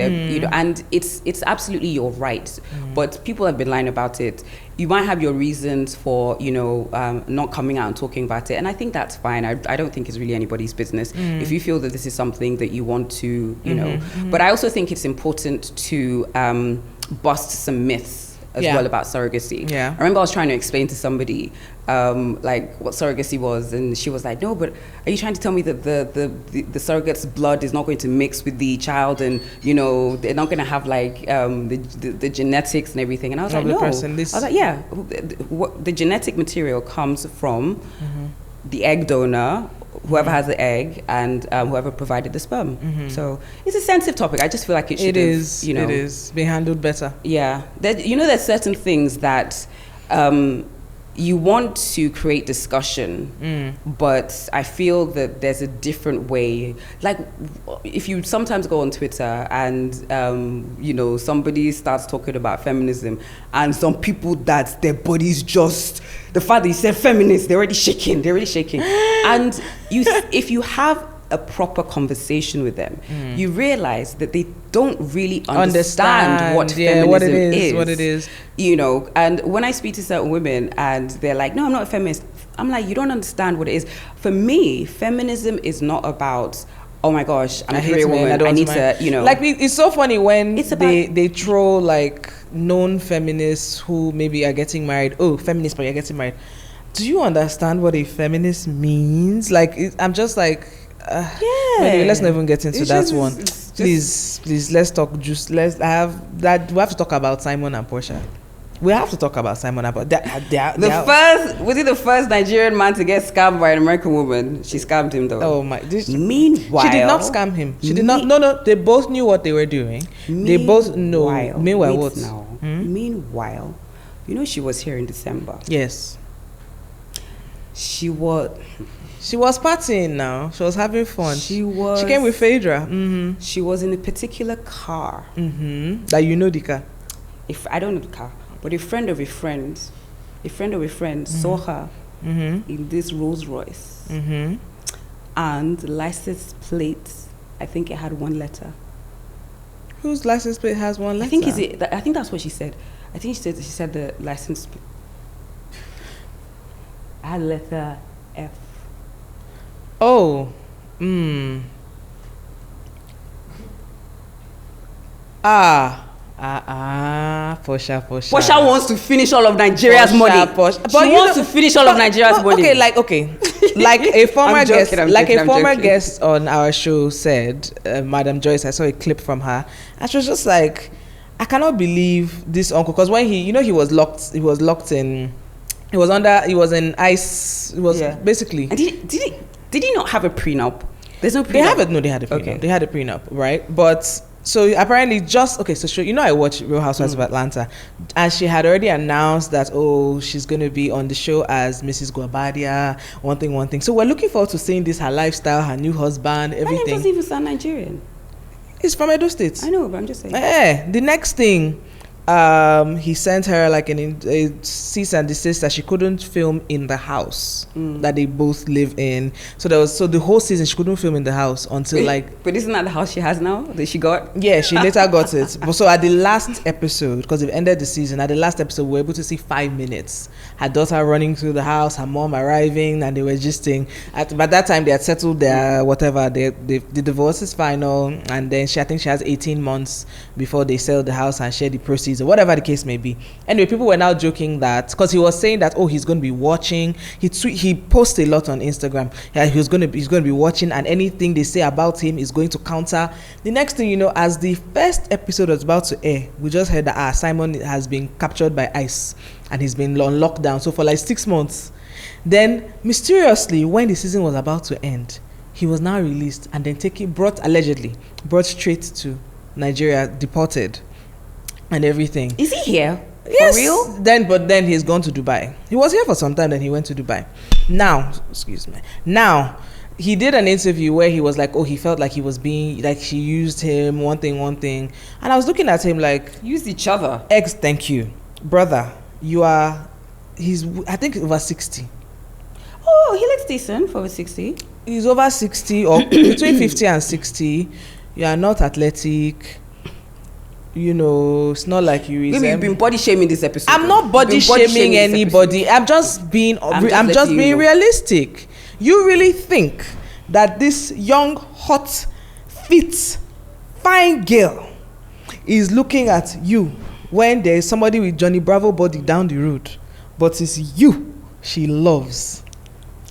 And it's absolutely your right. But people have been lying about it. You might have your reasons for not coming out and talking about it, and I think that's fine. I don't think it's really anybody's business if you feel that this is something that you want to But I also think it's important to bust some myths as well about surrogacy. I remember I was trying to explain to somebody what surrogacy was, and she was like, no, but are you trying to tell me that the surrogate's blood is not going to mix with the child, and they're not going to have the genetics and everything? And I was like, no. I was like, yeah, the genetic material comes from the egg donor, whoever has the egg, and whoever provided the sperm. So it's a sensitive topic. I just feel like it should it is be handled better. Yeah, there's certain things that you want to create discussion, but I feel that there's a different way. Like, if you sometimes go on Twitter and somebody starts talking about feminism, and some people that their bodies just, the fact that you said feminist, they're already shaking. And if you have a proper conversation with them, you realize that they don't really understand what feminism what it is. And when I speak to certain women and they're like, no, I'm not a feminist, I'm like, you don't understand what it is. For me, feminism is not about, oh my gosh, I'm a career woman, I need to, Like, it's so funny when they troll known feminists who maybe are getting married. Oh, feminists, but you're getting married. Do you understand what a feminist means? I'm just like, anyway, let's not even get into that one. Please, let's talk. Let's have that. We have to talk about Simon and Porsha. We have to talk about Simon and Porsha. Was he the first Nigerian man to get scammed by an American woman? She scammed him, though. Oh my! Meanwhile, she did not scam him. She did not. No. They both knew what they were doing. They both know. Meanwhile, what? Meanwhile, she was here in December. Yes. She was partying now. She was having fun. She came with Phaedra. She was in a particular car. That the car. If I don't know the car, but a friend of a friend saw her in this Rolls Royce, and the license plate, I think it had one letter. Whose license plate has one letter? I think that's what she said. I think she said the license plate had letter F. Oh. Porsha wants to finish all of Nigeria's money. She wants to finish all of Nigeria's money. Like a former guest on our show said, Madam Joyce, I saw a clip from her, and she was just like, I cannot believe this uncle, because when he was locked in, he was in ICE. He was basically. And did he not have a prenup? There's no prenup. They had a prenup. Okay. They had a prenup, right? But so apparently I watch Real Housewives of Atlanta, and she had already announced that she's going to be on the show as Mrs. Guabadia, one thing. So we're looking forward to seeing her lifestyle, her new husband, everything. My name doesn't even sound Nigerian. He's from Edo State. I know, but I'm just saying. The next thing, he sent her like a cease and desist that she couldn't film in the house that they both live in. So the whole season she couldn't film in the house until But isn't that the house she has now that she got? Yeah, she later got it. But so at the last episode, because they've ended the season, at the last episode we were able to see 5 minutes. Her daughter running through the house, her mom arriving, and they were gisting. By that time they had settled their whatever. The divorce is final, and then I think she has 18 months before they sell the house and share the proceeds, or whatever the case may be. Anyway, people were now joking that, because he was saying that he's going to be watching. He posts a lot on Instagram. Yeah, he's going to be watching, and anything they say about him is going to counter. The next thing you know, as the first episode was about to air, we just heard that Simon has been captured by ICE and he's been on lockdown. So for like 6 months, then mysteriously, when the season was about to end, he was now released and then allegedly brought straight to Nigeria, deported and everything. Is he here? Yes. For real? Then he's gone to Dubai. He was here for some time, then he went to Dubai. Now, he did an interview where he was like, he felt like he was being, like she used him, one thing. And I was looking at him like... Used each other. Thank you. Brother, he's, I think, over 60. Oh, he looks decent for over 60. He's over 60 or between 50 and 60. You are not athletic. It's not like you resemble. You've been body shaming this episode. I'm not body shaming anybody. I'm just being realistic. You really think that this young, hot, fit, fine girl is looking at you when there's somebody with Johnny Bravo body down the road, but it's you she loves?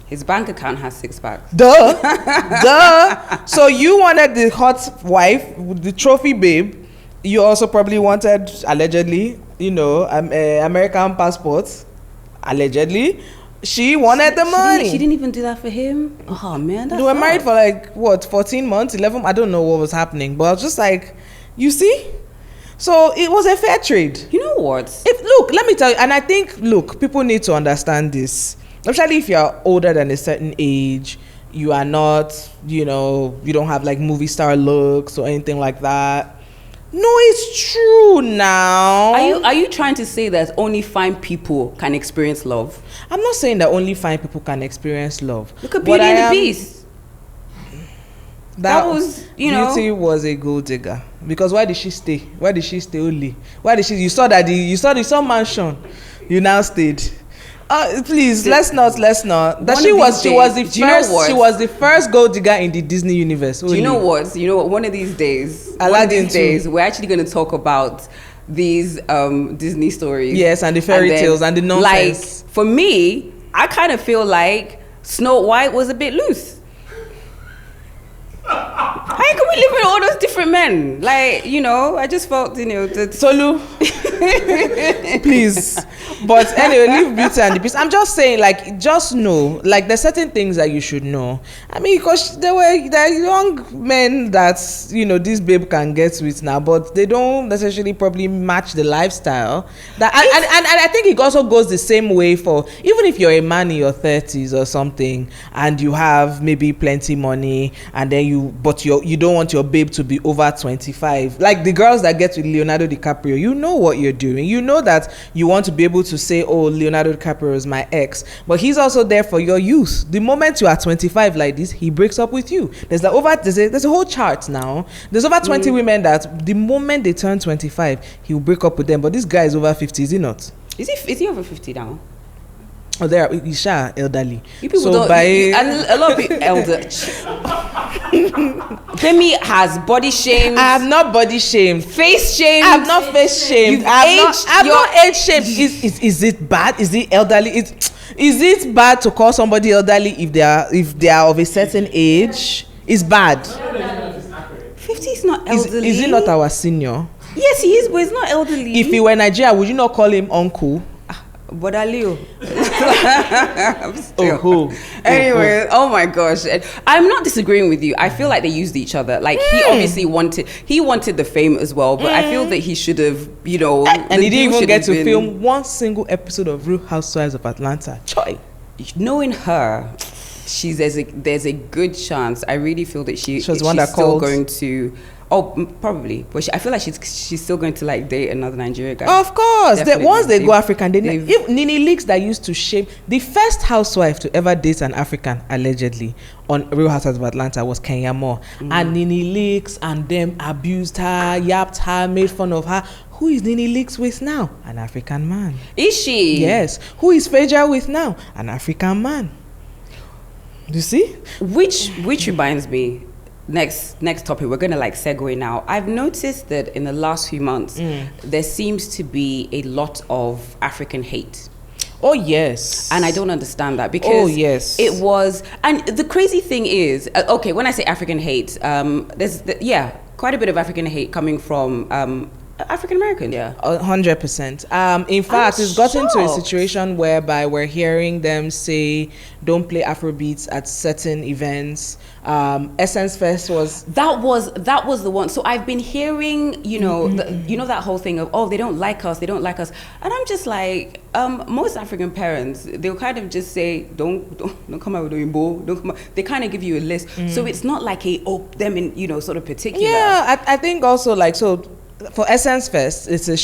His bank account has 6 packs. Duh. So you wanted the hot wife, the trophy babe. You also probably wanted, allegedly, American passports. Allegedly. She wanted the money. She didn't even do that for him. Oh, man. They were married for 14 months, 11? I don't know what was happening. But I was just like, you see? So it was a fair trade. You know what? Look, let me tell you. And I think, people need to understand this. Especially if you're older than a certain age. You are not, you don't have like movie star looks or anything like that. No, it's true now. Are you trying to say that only fine people can experience love? I'm not saying that only fine people can experience love. Look at Beauty and the Beast. That was, Beauty was a gold digger. Because why did she stay? Why did she stay only? You saw the mansion. You now stayed. Please, let's not. That she was the first gold digger in the Disney universe. Do you know what? One of these days, we're actually going to talk about these Disney stories. Yes, and the fairy tales and the nonsense. Like, for me, I kind of feel like Snow White was a bit loose. How can we live with all those different men? Like, I just felt, Solu, please. But anyway, leave Beauty and the Beast. I'm just saying, just know, there's certain things that you should know. I mean, because there are young men that, this babe can get with now, but they don't necessarily probably match the lifestyle. And I think it also goes the same way for, even if you're a man in your 30s or something, and you have maybe plenty money, and then you don't want your babe to be over 25. Like the girls that get with Leonardo DiCaprio, you know what you're doing. You know that you want to be able to say, Leonardo DiCaprio is my ex, but he's also there for your youth. The moment you are 25 like this, he breaks up with you. There's a whole chart now. There's over 20 women that the moment they turn 25, he will break up with them. But this guy is over 50, is he not? Is he over 50 now? Oh, they are Isha elderly. You people don't. And a lot of people elder. Femi has body shamed. I have not body shamed. Face shamed. I have not face shamed. I'm not age shamed. Is it bad? Is it elderly? Is it bad to call somebody elderly if they are of a certain age? It's bad. 50 is not elderly. Is he not our senior? Yes, he is, but he's not elderly. If he were Nigeria, would you not call him uncle? Bodalio. Anyway, oh my gosh. I'm not disagreeing with you. I feel like they used each other. Like he obviously wanted the fame as well, but I feel that he should have, and he didn't even get to film one single episode of Real Housewives of Atlanta. Choi. Knowing her, there's a good chance. I really feel that she's one that still called. going to. Oh, probably. But I feel like she's still going to like date another Nigerian guy. Of course. Once they go African, Nene Leakes that used to shame. The first housewife to ever date an African, allegedly, on Real Housewives of Atlanta was Kenya Moore. And Nene Leakes and them abused her, yapped her, made fun of her. Who is Nene Leakes with now? An African man. Is she? Yes. Who is Phaedra with now? An African man. Do you see? Which reminds me. Next topic, we're gonna segue now. I've noticed that in the last few months there seems to be a lot of African hate. Oh yes. And I don't understand that because it was, and the crazy thing is, okay, when I say African hate, there's quite a bit of African hate coming from African American. 100%. In fact, it's gotten to a situation whereby we're hearing them say don't play Afrobeats at certain events. Essence Fest was that was the one. So I've been hearing, that whole thing of they don't like us, and I'm just like, most African parents, they'll kind of just say don't come out with Oyinbo, don't come out. They kind of give you a list, so it's not like them in sort of particular. Yeah, I think also for Essence Fest, it's a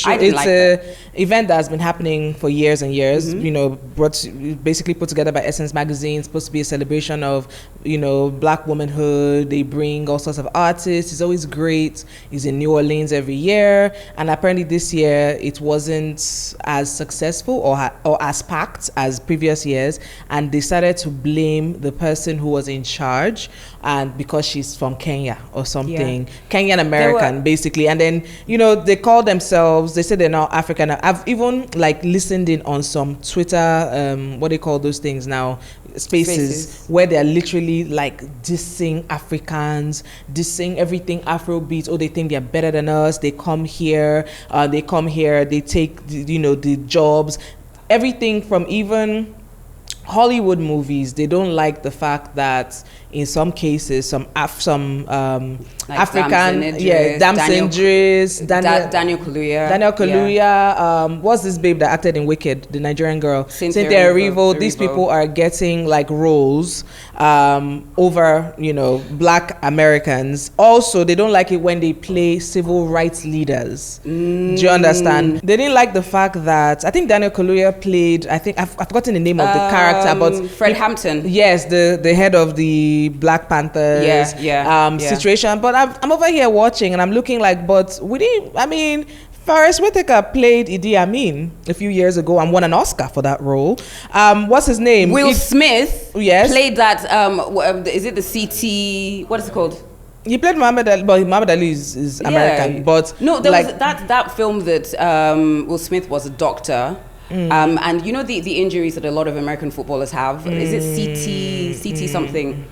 event that's been happening for years and years. Basically put together by Essence Magazine. It's supposed to be a celebration of Black womanhood. They bring all sorts of artists. It's always great. It's in New Orleans every year, and apparently this year it wasn't as successful or as packed as previous years. And they started to blame the person who was in charge, and because she's from Kenya or something, Kenyan American basically, and then. They call themselves, they say they're now African. I've even listened in on some Twitter, what do they call those things now? Spaces where they're literally dissing Africans, dissing everything Afrobeats. They think they're better than us. They come here, they take, the jobs, everything from even Hollywood movies. They don't like the fact that in some cases, some African, Damson Idris, Daniel Kaluuya, what's this babe that acted in Wicked, the Nigerian girl, Cynthia Erivo. These people are getting roles over Black Americans. Also, they don't like it when they play civil rights leaders. Do you understand? They didn't like the fact that I think Daniel Kaluuya played, I've forgotten the name of the character, but Fred Hampton. Yes, the head of the Black Panthers situation. But I'm over here watching and I'm looking but we didn't, Forrest Whitaker played Idi Amin a few years ago and won an Oscar for that role. What's his name? Will Smith played that, is it the CT, what is it called? He played Muhammad Ali, but Muhammad Ali is American. But no, there was that film that Will Smith was a doctor. And the injuries that a lot of American footballers have. Is it CT something?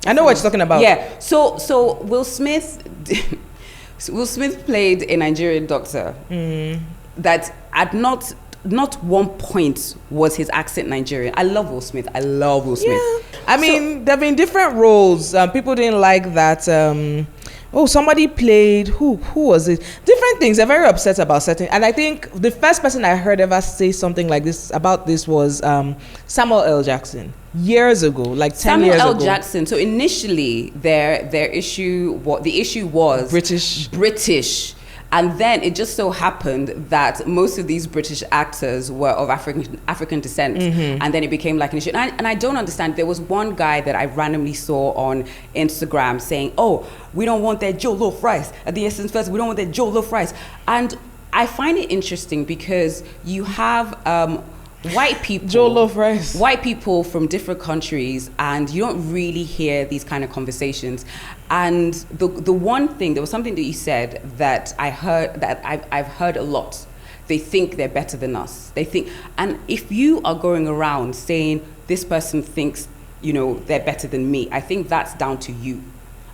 I know what you're talking about. Yeah. So Will Smith played a Nigerian doctor that at not one point was his accent Nigerian. I love Will Smith. Yeah. There have been different roles. People didn't like that. Somebody played, who was it? Different things. They're very upset about certain. And I think the first person I heard ever say something like this about this was Samuel L. Jackson. Years ago, 10 years ago. Samuel L. Jackson. So initially, the issue was British. And then it just so happened that most of these British actors were of African descent. And then it became an issue. And I don't understand. There was one guy that I randomly saw on Instagram saying, we don't want that jollof rice at the Essence Fest. We don't want that jollof rice. And I find it interesting because you have white people, jollof rice, white people from different countries, and you don't really hear these kind of conversations. And the one thing, there was something that you said that I heard, that I've heard a lot. They think they're better than us. They think, and if you are going around saying this person thinks, you know, they're better than me, I think that's down to you.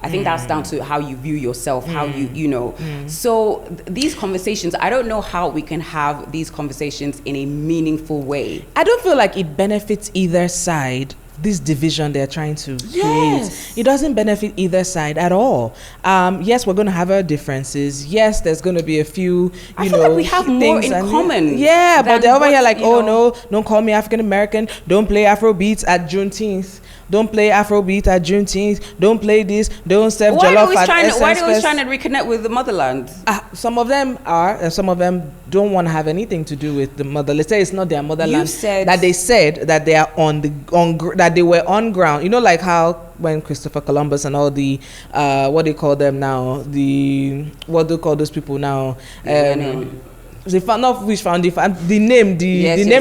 I think that's down to how you view yourself, how you know. So these conversations, I don't know how we can have these conversations in a meaningful way. I don't feel like it benefits either side. This division they're trying to create, it doesn't benefit either side at all. Yes, we're going to have our differences. Yes, there's going to be a few, I feel like we have more in common. Yeah, but they're over here like, oh no, don't call me African American. Don't play Afrobeats at Juneteenth. Don't play Afrobeat at Juneteenth. Don't play this. Don't serve jollof at Essence. Why are they always trying to reconnect with the motherland? Some of them are, and some of them don't want to have anything to do with the mother. Let's say it's not their motherland. That they said that they are that they were on ground. You know, like how when Christopher Columbus and all the what do you call them now? What do you call those people now? The name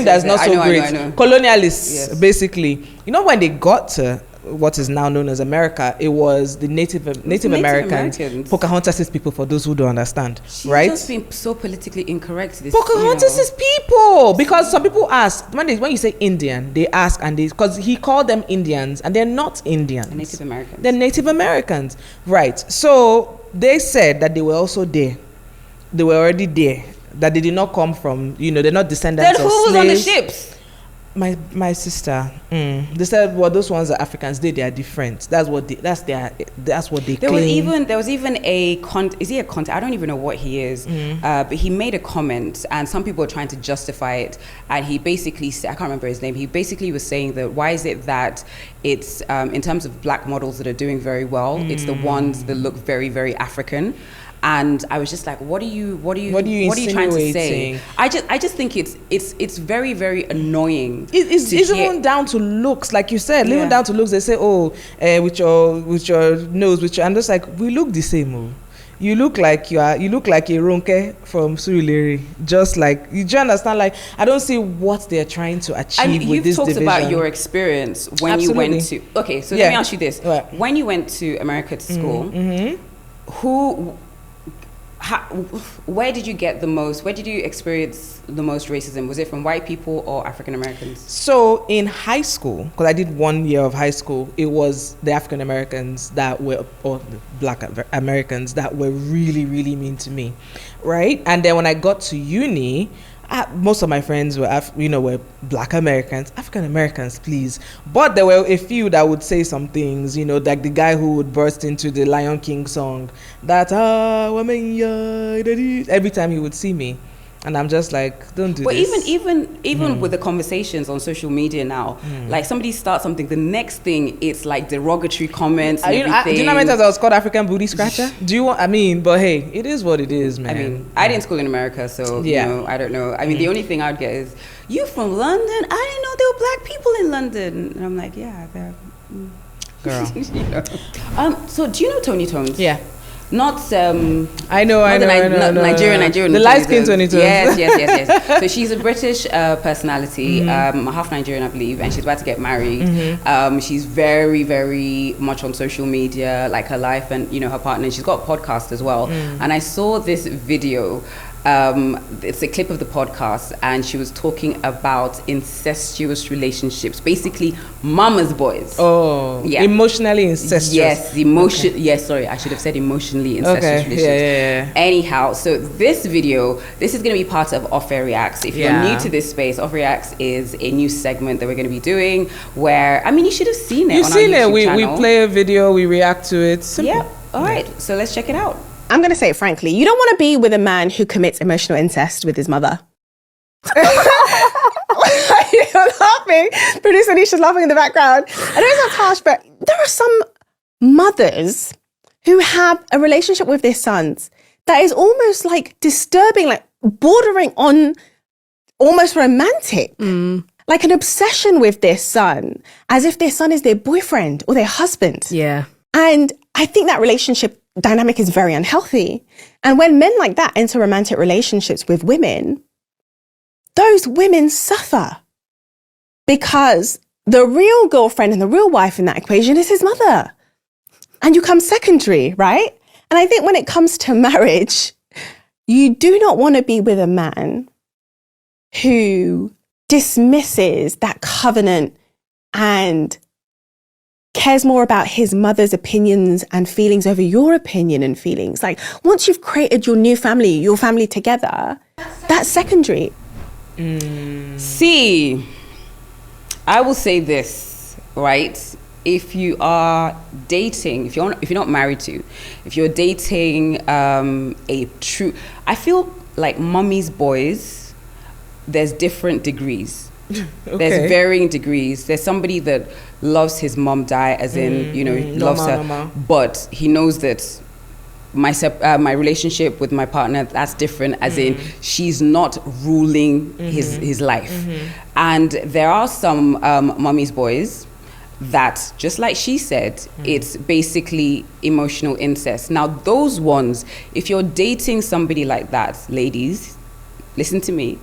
that's not so great. Colonialists, basically. You know, when they got to what is now known as America, it was the Native Americans. Pocahontas' people, for those who don't understand. Right? She's just been so politically incorrect. Pocahontas' people. Because some people ask, when you say Indian, they ask, and because he called them Indians, and they're not Indians. They're Native Americans. They're Native Americans. Right. So they said that they were also there. They were already there. That they did not come from, they're not descendants of slaves. Then who was on the ships? My sister. They said, well, those ones are Africans. They are different. That's what they claim. There was even is he a content? I don't even know what he is. But he made a comment, and some people are trying to justify it. And he basically said, I can't remember his name. He basically was saying that why is it that it's in terms of black models that are doing very well, it's the ones that look very, very African. And I was just like, what are you trying to say? I just think it's very, very annoying. It's even down to looks, like you said, even down to looks. They say, with your nose, I'm just like, we look the same. You look like a Ronke from Surulere. Just like, you do understand? Like, I don't see what they're trying to achieve with this division. And you've talked about your experience when you went to. Okay, so let me ask you this: when you went to America to school, where did you experience the most racism? Was it from white people or African Americans? So in high school, because I did 1 year of high school, it was the African Americans or the black Americans that were really, really mean to me, right? And then when I got to uni, most of my friends were black Americans, African Americans, please. But there were a few that would say some things, like the guy who would burst into the Lion King song, that every time he would see me. And I'm just like, don't do this. But even with the conversations on social media now, like somebody starts something, the next thing it's like derogatory comments and everything. Do you know how many times I was called African booty scratcher? But hey, it is what it is, man. I mean, I didn't school in America, so I don't know. I mean, the only thing I'd get is, you from London? I didn't know there were black people in London. And I'm like, yeah, they're... Girl. So do you know Tony Tones? Yeah. Not I know. Nigerian. The light skin Tony Tones. Yes. So she's a British personality, half Nigerian, I believe, and she's about to get married. She's very, very much on social media, like her life and her partner. She's got a podcast as well. And I saw this video. It's a clip of the podcast, and she was talking about incestuous relationships, basically mama's boys. Emotionally incestuous. Yes, sorry, I should have said emotionally incestuous relationships. Anyhow, so this is going to be part of Off Air Reacts. If you're new to this space, Off Reacts is a new segment that we're going to be doing where, you should have seen it. You've seen it. We play a video, we react to it. Simple. Yeah. All right. So let's check it out. I'm going to say it frankly. You don't want to be with a man who commits emotional incest with his mother. You're laughing. Producer Nisha's laughing in the background. I know it sounds harsh, but there are some mothers who have a relationship with their sons that is almost like disturbing, like bordering on almost romantic. Like an obsession with their son, as if their son is their boyfriend or their husband. Yeah. And I think that relationship dynamic is very unhealthy. And when men like that enter romantic relationships with women, those women suffer. because the real girlfriend and the real wife in that equation is his mother. And you come secondary, right? And I think when it comes to marriage, you do not want to be with a man who dismisses that covenant and cares more about his mother's opinions and feelings over your opinion and feelings. Like, once you've created your new family, your family together, that's secondary. See, I will say this, right? If you are dating, if you're not married to, if you're dating a true, I feel like mommy's boys, there's different degrees. Okay. There's varying degrees. There's somebody that loves his mom die, as in, loves her, but he knows that my relationship with my partner, that's different, as in she's not ruling his life. And there are some mommy's boys that, just like she said, it's basically emotional incest. Now, those ones, if you're dating somebody like that, ladies, listen to me.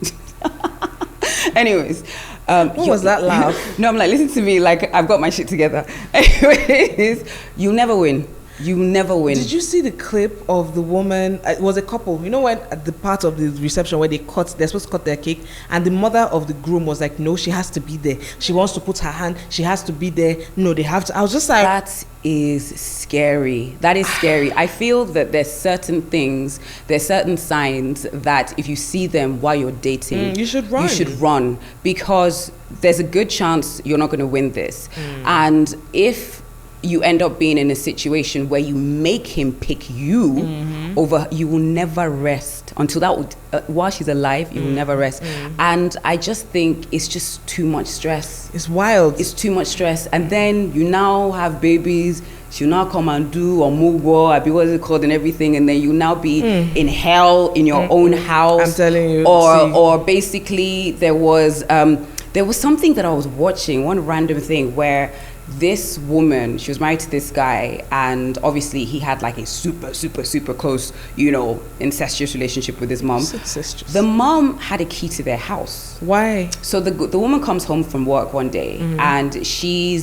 Anyways. What was that laugh? No, I'm like, listen to me, like, I've got my shit together. Anyways, you never win. You never win. Did you see the clip of the woman? It was a couple. You know when at the part of the reception where they're supposed to cut their cake, and the mother of the groom was like, "No, she has to be there. She wants to put her hand. She has to be there. No, they have to." I was just like, that is scary. That is scary. I feel that there's certain things, there's certain signs that if you see them while you're dating, you should run. You should run, because there's a good chance you're not going to win this. And if you end up being in a situation where you make him pick you over, you will never rest until that while she's alive. You will never rest. And I just think it's just too much stress. It's wild. It's too much stress. And then you now have babies. She'll now come and do or mugo, I be what is it called, and everything, and then you now be in hell in your own house. I'm telling you. Or basically there was something that I was watching, one random thing where this woman, she was married to this guy, and obviously he had like a super, super, super close, incestuous relationship with his mom. The mom had a key to their house. Why? So the woman comes home from work one day, and she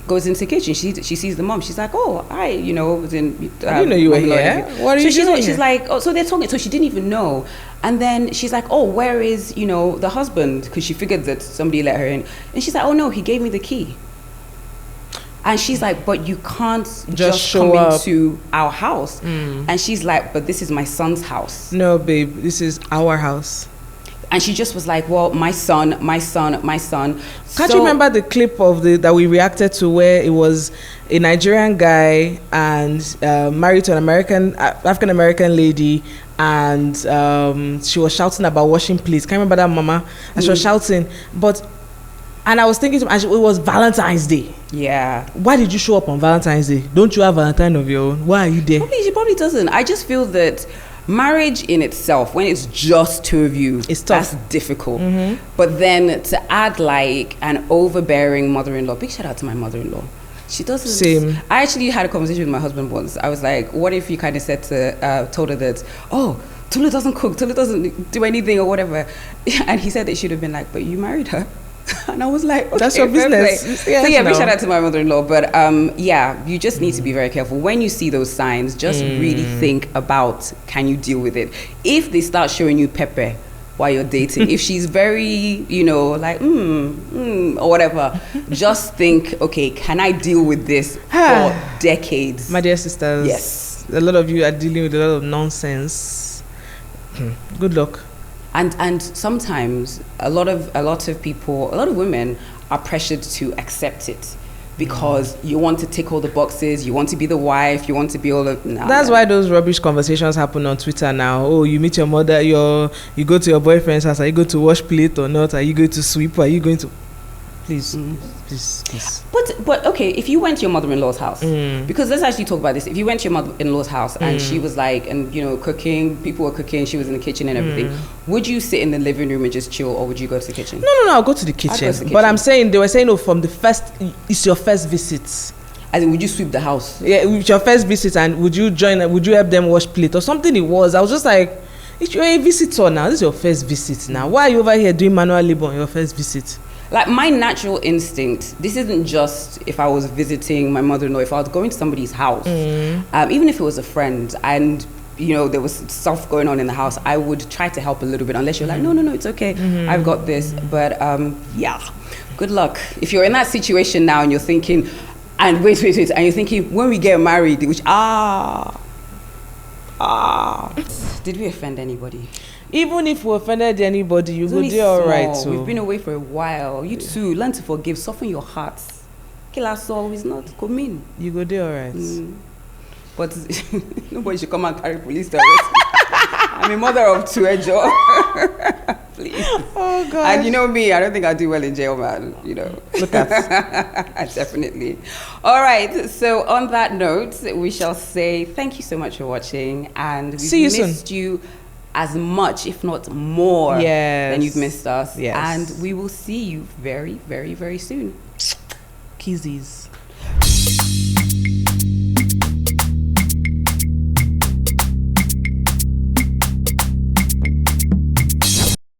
goes into the kitchen. She sees the mom. She's like, "Oh, I was in." I didn't know you were here. What are you doing? She's like, "Oh," so they're talking. So she didn't even know. And then she's like, "Oh, where is the husband?" Because she figured that somebody let her in. And she's like, "Oh no, he gave me the key." And she's like, "But you can't just come into our house." And she's like, "But this is my son's house." No, babe, this is our house. And she just was like, "Well, my son. Can't you remember the clip of that we reacted to where it was a Nigerian guy and married to an African American lady, and she was shouting about washing plates? Can't remember that, mama? And she was shouting, and I was thinking, it was Valentine's Day. Yeah. Why did you show up on Valentine's Day? Don't you have Valentine of your own? Why are you there? She probably doesn't. I just feel that marriage in itself, when it's just two of you, it's tough. That's difficult. But then to add like an overbearing mother-in-law, big shout out to my mother-in-law. She doesn't. Same. I actually had a conversation with my husband once. I was like, what if you kind of told her that, "Oh, Tulu doesn't cook, Tulu doesn't do anything or whatever." And he said that she'd have been like, "But you married her." And I was like, okay, that's your business. So yeah, big shout out to my mother-in-law. But you just need to be very careful. When you see those signs, just really think about, can you deal with it? If they start showing you pepper while you're dating, if she's very, like, or whatever, just think, okay, can I deal with this for decades? My dear sisters. Yes. A lot of you are dealing with a lot of nonsense. Good luck. And sometimes a lot of people, a lot of women are pressured to accept it because you want to tick all the boxes, you want to be the wife, you want to be all of. That's why those rubbish conversations happen on Twitter now. Oh, you meet your mother, you go to your boyfriend's house. Are you going to wash plate or not? Are you going to sweep? Are you going to? Please. But okay, if you went to your mother-in-law's house, because let's actually talk about this. If you went to your mother-in-law's house and she was like, and cooking, people were cooking, she was in the kitchen and everything, would you sit in the living room and just chill, or would you go to the kitchen? No, I'll go to the kitchen. But I'm saying, they were saying, from the first, it's your first visit. As in, would you sweep the house? Yeah, it's your first visit, and would you help them wash plate or something? It was. I was just like, If you're a visitor now, this is your first visit now. Why are you over here doing manual labor on your first visit? Like, my natural instinct, this isn't just if I was visiting my mother-in-law, if I was going to somebody's house, even if it was a friend and, you know, there was stuff going on in the house, I would try to help a little bit, unless you're like, no, it's okay, I've got this. But yeah, good luck. If you're in that situation now and you're thinking, and wait, and you're thinking, when we get married, which, did we offend anybody? Even if we offended anybody, you go do all right. So we've been away for a while. You too, learn to forgive, soften your hearts. Kill us all is not coming. You go do all right. But nobody should come and carry police to arrest me. I'm a mother of two, Ejo. Please. Oh God. And you know me, I don't think I'll do well in jail, man. You know. Look at. Definitely. All right. So on that note, we shall say thank you so much for watching, and we've missed you as much, if not more, than you've missed us. Yes. And we will see you very, very, very soon. Kizzies.